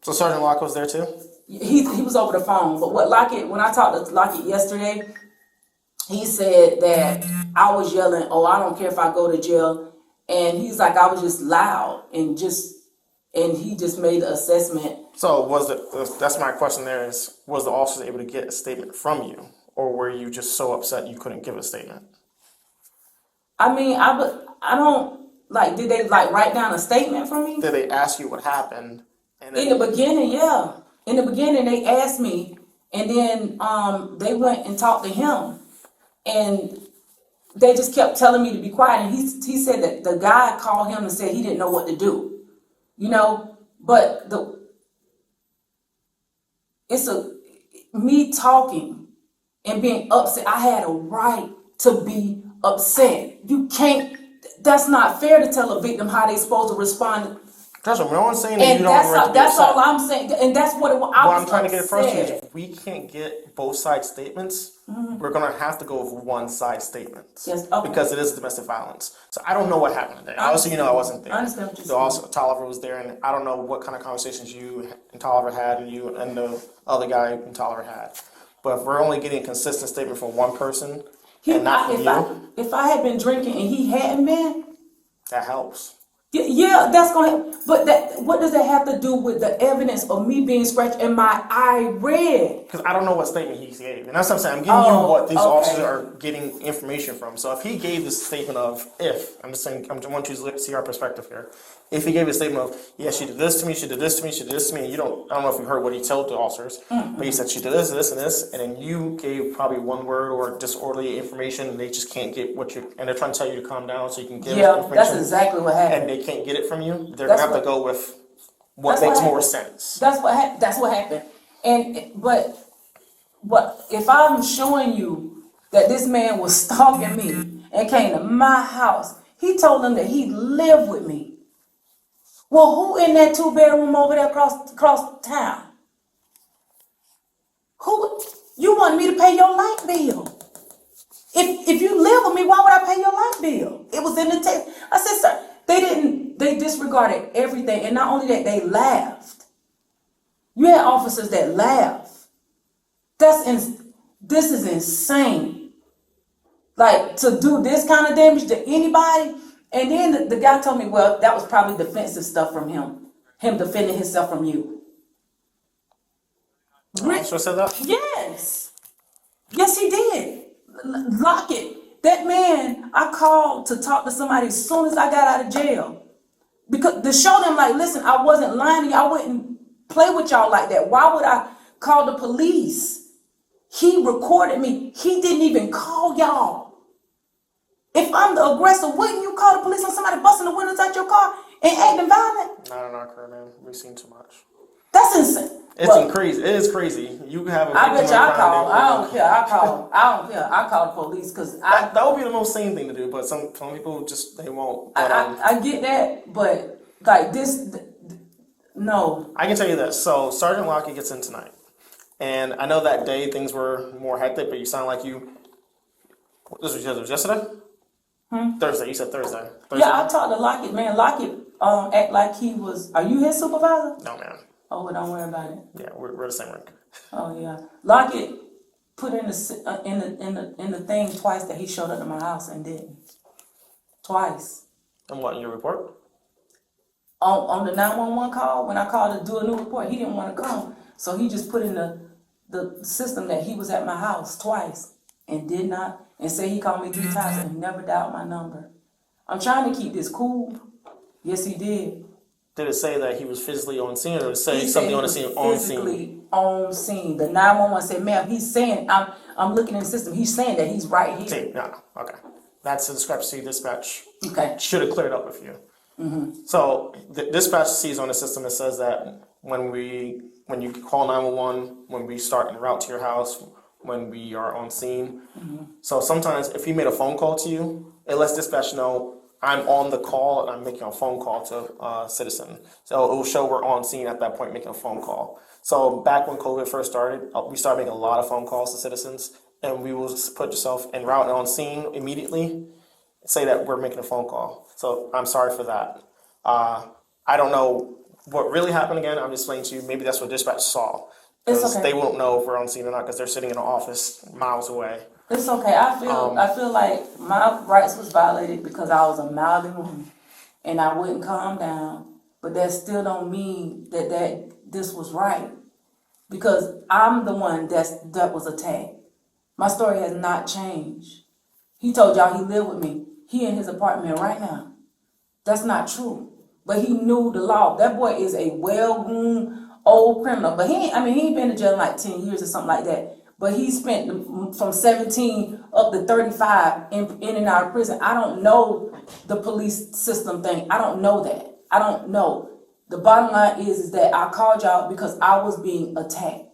So Sergeant Locke was there too? He was over the phone, but when I talked to Lockett yesterday, he said that I was yelling, oh, I don't care if I go to jail, and he's like, I was just loud, and he just made the assessment. So that's my question there is, was the officer able to get a statement from you, or were you just so upset you couldn't give a statement? I mean, I don't, like, did they, like, write down a statement for me? Did they ask you what happened? And then, in the beginning, yeah. In the beginning, they asked me, and then they went and talked to him. And they just kept telling me to be quiet. And he said that the guy called him and said he didn't know what to do. You know? But me talking and being upset, I had a right to be upset. You can't, that's not fair to tell a victim how they're supposed to respond. Trust me, no one's saying that you don't have a right to be That's upset. all I'm saying, and that's what What I'm trying to get across to you is if we can't get both sides' statements, we're going to have to go with one side's statements. Yes, okay. Because it is domestic violence. So I don't know what happened today. Obviously, I wasn't there. I understand what you're So also, Tolliver was there, and I don't know what kind of conversations you and Tolliver had, and you and the other guy and Tolliver had. But if we're only getting a consistent statement from one person, and not from you, if I had been drinking and he hadn't been, that helps. yeah, that's gonna. But what does that have to do with the evidence of me being scratched and my eye red? Because I don't know what statement he gave, and that's what I'm saying. I'm giving you what these officers are getting information from. So if he gave this statement of, I'm just saying, I want you to see our perspective here. If he gave a statement of, yeah, she did this to me, she did this to me, she did this to me, and I don't know if you heard what he told the officers, but he said she did this, this, and this, and then you gave probably one word or disorderly information, and they just can't get and they're trying to tell you to calm down so you can give information. That's exactly what happened. And they can't get it from you. They're gonna have to go with what makes more sense. That's what happened. But if I'm showing you that this man was stalking me and came to my house, he told them that he lived with me. Well, who in that 2-bedroom over there across town? Who? You want me to pay your light bill? If you live with me, why would I pay your light bill? It was in the text. I said, sir, they disregarded everything. And not only that, they laughed. You had officers that laugh. This is insane. Like, to do this kind of damage to anybody. And then the guy told me, well, that was probably defensive stuff from him defending himself from you. So said that? Yes, he did. Lockett, that man, I called to talk to somebody as soon as I got out of jail. Because to show them, like, listen, I wasn't lying to you. I wouldn't play with y'all like that. Why would I call the police? He recorded me. He didn't even call y'all. If I'm the aggressor, wouldn't you call the police on somebody busting the windows out your car and acting violent? Not in our career, man. We've seen too much. That's insane. Crazy. It is crazy. You have a I bet you I call. I don't care. I don't care. I call the police because that would be the most sane thing to do. But some people just they won't. But, I get that, but like this, no. I can tell you this. So Sergeant Lockett gets in tonight, and I know that day things were more hectic. But you sound like you. This was yesterday. Thursday. You said Thursday. Yeah, I talked to Lockett. Man, Lockett act like he was. Are you his supervisor? No, man. Oh, well, don't worry about it. Yeah, we're the same rank. Oh yeah, Lockett put in the thing twice that he showed up to my house and didn't. Twice. And what in your report? On the 911 call, when I called to do a new report, he didn't want to come, so he just put in the system that he was at my house twice and did not, and say he called me 3 times and never dialed my number. I'm trying to keep this cool. Yes, he did. Did it say that he was physically on scene, or did it say something on the scene? On scene. Physically on scene. The 911 said, "Ma'am, he's saying I'm looking in the system. He's saying that he's right here." See, no, okay, that's a discrepancy. Dispatch should have cleared up with you. So the dispatch sees on the system, it says that when you call 911, when we start en route to your house, when we are on scene. So sometimes if he made a phone call to you, it lets dispatch know I'm on the call and I'm making a phone call to a citizen. So it will show we're on scene at that point making a phone call. So back when COVID first started, we started making a lot of phone calls to citizens, and we will just put yourself en route and on scene immediately, say that we're making a phone call. So I'm sorry for that. I don't know what really happened again. I'm just explaining to you, maybe that's what dispatch saw. Because they won't know if we're on scene or not because they're sitting in an office miles away. It's okay. I feel like my rights was violated because I was a mild woman and I wouldn't calm down. But that still don't mean that this was right, because I'm the one that was attacked. My story has not changed. He told y'all he lived with me. He in his apartment right now. That's not true. But he knew the law. That boy is a well-groomed old criminal. But he ain't been to jail in like 10 years or something like that. But he spent from 17 up to 35 in and out of prison. I don't know the police system thing. I don't know that. I don't know. The bottom line is that I called y'all because I was being attacked.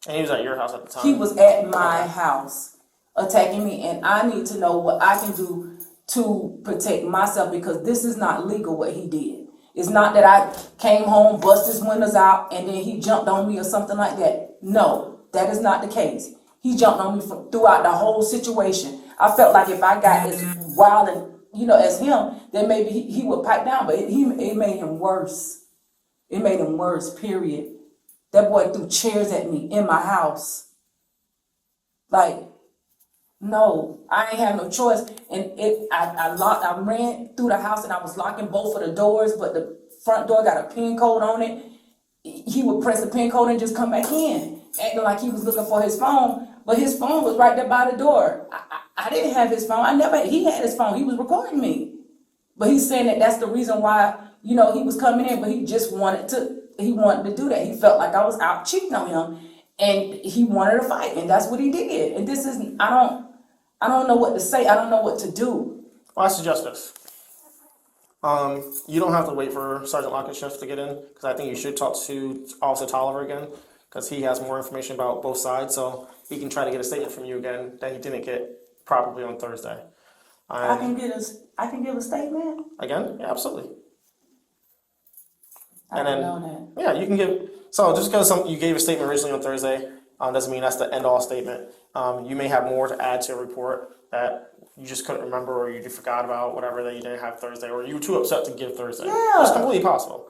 And he was at your house at the time? He was at my house attacking me, and I need to know what I can do to protect myself, because this is not legal what he did. It's not that I came home, bust his windows out, and then he jumped on me or something like that. No, that is not the case. He jumped on me throughout the whole situation. I felt like if I got as wild and as him, then maybe he would pipe down, but it made him worse. It made him worse, period. That boy threw chairs at me in my house. Like, No, I ain't have no choice. And I ran through the house and I was locking both of the doors, but the front door got a pin code on it. He would press the pin code and just come back in, acting like he was looking for his phone, but his phone was right there by the door. I didn't have his phone. He had his phone. He was recording me. But he's saying that that's the reason why, he was coming in, but he just wanted to do that. He felt like I was out cheating on him and he wanted to fight, and that's what he did. And this is, I don't know what to say. I don't know what to do. Well, I suggest this. You don't have to wait for Sergeant Lockett's shift to get in, because I think you should talk to Officer Tolliver again, because he has more information about both sides, so he can try to get a statement from you again that he didn't get properly on Thursday. I can give a statement. Again? Yeah, absolutely. I And don't then, know yeah, you can give, so just because you gave a statement originally on Thursday, doesn't mean that's the end-all statement. You may have more to add to a report that you just couldn't remember, or you forgot about, whatever, that you didn't have Thursday, or you were too upset to give Thursday. Yeah. It's completely possible.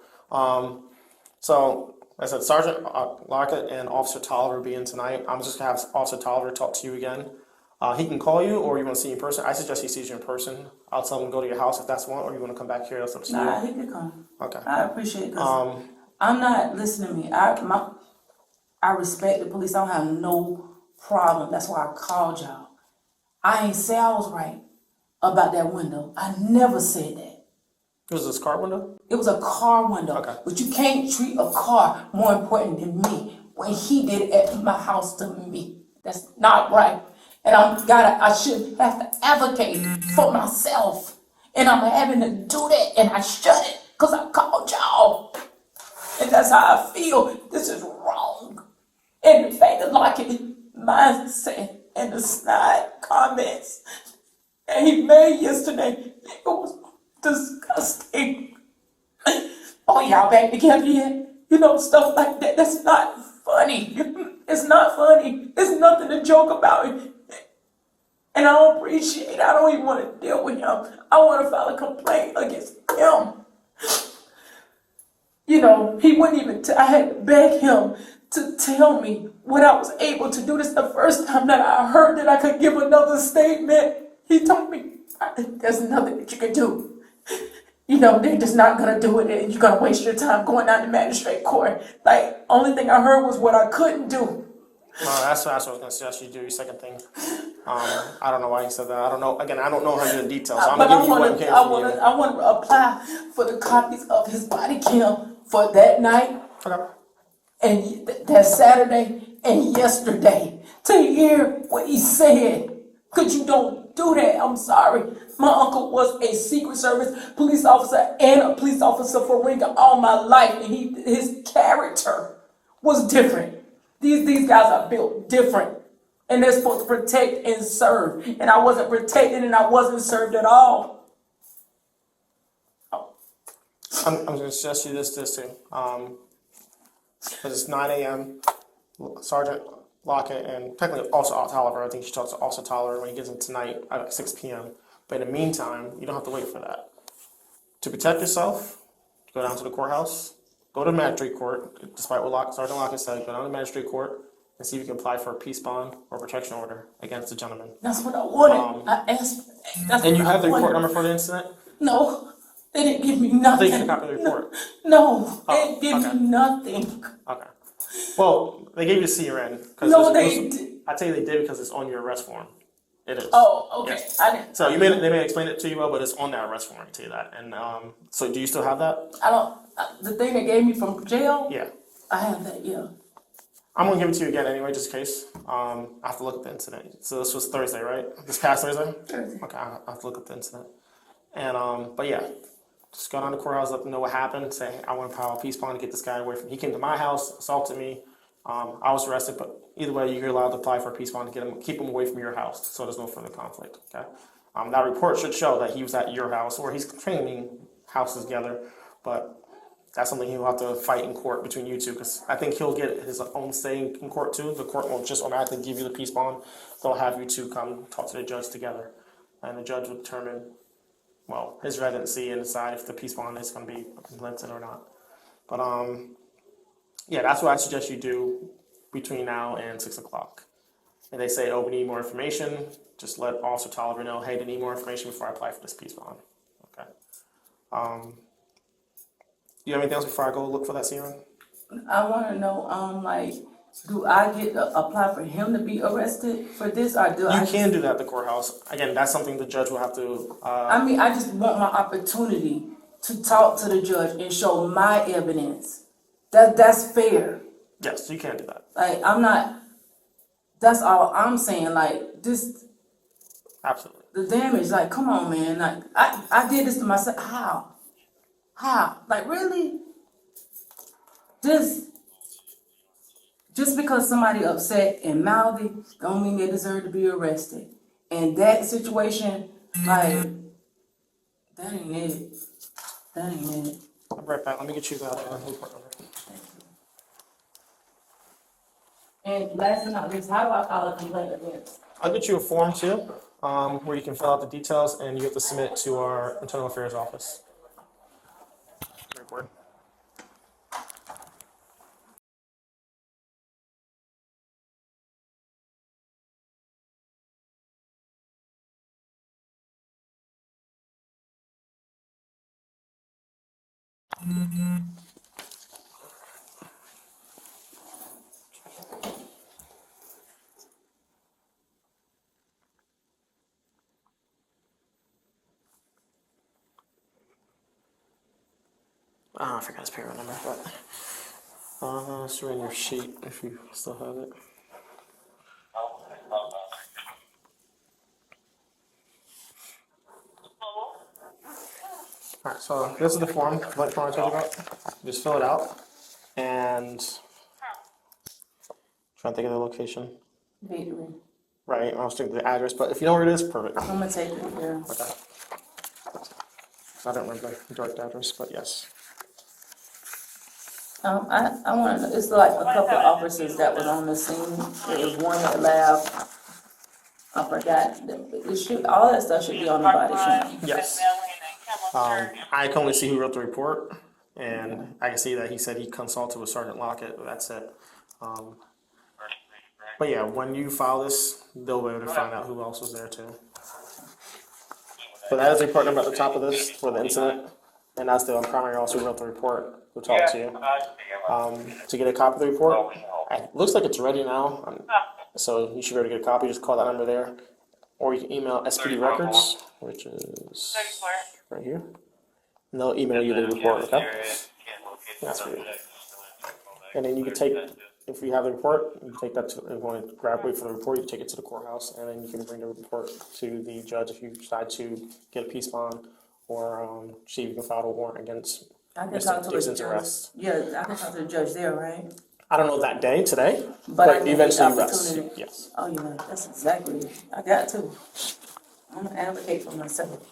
So, like I said, Sergeant Lockett and Officer Tolliver will be in tonight. I'm just gonna have Officer Tolliver talk to you again. He can call you, or you want to see you in person. I suggest he sees you in person. I'll tell him to go to your house if that's one, or you want to come back here. That's up to you. Nah, he could come. Okay. I appreciate it. I'm not listening to me. I respect the police. I don't have no problem. That's why I called y'all. I ain't say I was right about that window. I never said that. Was this car window? It was a car window. Okay. But you can't treat a car more important than me when he did it at my house to me. That's not right. And I should have to advocate for myself. And I'm having to do that, and I shut it because I called y'all. And that's how I feel. This is wrong. And the fact that Lockett mindset and the snide comments that he made yesterday, it was disgusting. Oh, y'all back together yet? Stuff like that. That's not funny. It's not funny. It's nothing to joke about. And I don't appreciate it. I don't even want to deal with him. I want to file a complaint against him. He wouldn't even, I had to beg him to tell me what I was able to do. This is the first time that I heard that I could give another statement. He told me, there's nothing that you can do. They're just not going to do it, and you're going to waste your time going down to magistrate court. Only thing I heard was what I couldn't do. That's what I was going to suggest you do, your second thing. I don't know why you said that. I don't know. Again, I don't know how you in detail, so I'm going to give you what came from you. I want to apply for the copies of his body cam for that night. Okay. And that Saturday and yesterday to hear what he said. Because you don't do that. I'm sorry. My uncle was a Secret Service police officer and a police officer for Ringa all my life, and his character was different. These guys are built different, and they're supposed to protect and serve. And I wasn't protected, and I wasn't served at all. I'm going to suggest you this too. Because it's 9 a.m. Sergeant Lockett and technically also Tolliver. I think she talks to also Tolliver when he gets in tonight at 6 p.m. But in the meantime, you don't have to wait for that. To protect yourself, go down to the courthouse, go to magistrate court, despite what Sergeant Lockett said, go down to magistrate court and see if you can apply for a peace bond or protection order against the gentleman. That's what I wanted. I asked. And you have the report number for the incident? No, they didn't give me nothing. They should copy the report. No, they didn't give me nothing. Okay. Well, they gave you the CRN. No, they did. I tell you they did because it's on your arrest form. It is. Oh, okay. Yes. I didn't. So they may explain it to you well, but it's on that arrest form. I can tell you that. And so, do you still have that? I don't. The thing they gave me from jail. Yeah. I have that. Yeah. I'm gonna give it to you again anyway, just in case. I have to look at the incident. So this was Thursday, right? This past Thursday. Thursday. Okay, I have to look at the incident. And but yeah, just go down to the courthouse, let them know what happened. Say, I want to file a peace bond to get this guy away from. He came to my house, assaulted me. I was arrested, but either way, you're allowed to apply for a peace bond to keep him away from your house, so there's no further conflict. Okay. That report should show that he was at your house, or he's training houses together, but that's something he'll have to fight in court between you two, because I think he'll get his own say in court too. The court won't just automatically give you the peace bond. They'll have you two come talk to the judge together, and the judge will determine, well, his residency and decide if the peace bond is going to be implemented or not. But yeah, that's what I suggest you do between now and 6 o'clock. and they say, oh, we need more information, just let Officer Tolliver know, hey, they need more information before I apply for this peace bond. Okay. Do you have anything else before I go look for that serum? I want to know, like, do I get to apply for him to be arrested for this, or do I? You can do that at the courthouse. Again, that's something the judge will have to. I mean, I just want my opportunity to talk to the judge and show my evidence. That's fair. Yes, you can do that. Like, I'm not. That's all I'm saying. Like, this, Absolutely. the damage. Like, come on, man. Like, I did this to myself. How? How? Like, really? Just because somebody upset and mouthy don't mean they deserve to be arrested. And that situation, like, that ain't it. That ain't it. I'll be right back. Let me get you that report number. And last but not least, how do I file a complaint against? I'll get you a form too, where you can fill out the details and you have to submit it to our internal affairs office. Report. I forgot his payroll number, but it's in your sheet if you still have it. Alright, so this is the form, complaint form I told you about. Just fill it out and try to think of the location. Victory. Right, I'll stick to the address, but if you know where it is, perfect. I'm gonna take it, yeah. Okay. I don't remember the direct address, but yes. I want to. It's like a couple of officers that was on the scene. There was one at lab. I forgot. It should, all that stuff should be on the body cam. Yes. I can only see who wrote the report, and I can see that he said he consulted with Sergeant Lockett, but that's it. But yeah, when you file this, they'll be able to find out who else was there too. So that is the report number at the top of this for the incident, and that's the primary officer who wrote the report who talked to you. To get a copy of the report, it looks like it's ready now, so you should be able to get a copy. Just call that number there, or you can email SPD Records, which is right here, and they'll email you the report. Okay, that's for you. And then you can take, if you have the report, you can take that to, if you want to wait for the report, you take it to the courthouse, and then you can bring the report to the judge if you decide to get a peace bond or see if you can file a warrant against I can talk Mr. to Dixon's the arrest. Yeah, I can talk to the judge there, right? I don't know that day, today, But I but can eventually get the arrest. opportunity. Yes. Oh yeah, that's exactly it. I got to. I'm gonna advocate for myself.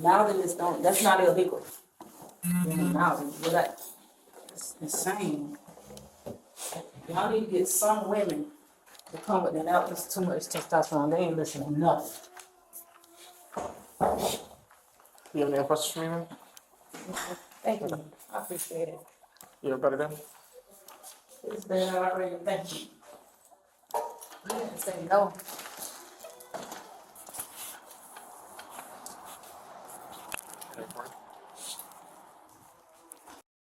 Mouthing is don't. That's not illegal. Mouthing, but that's insane. Y'all need to get some women to come with that. That was too much testosterone. They ain't listening to nothing. You have any other questions for me, man? Thank you. I appreciate it. You have a better day? It's been already. Thank you. You didn't say no.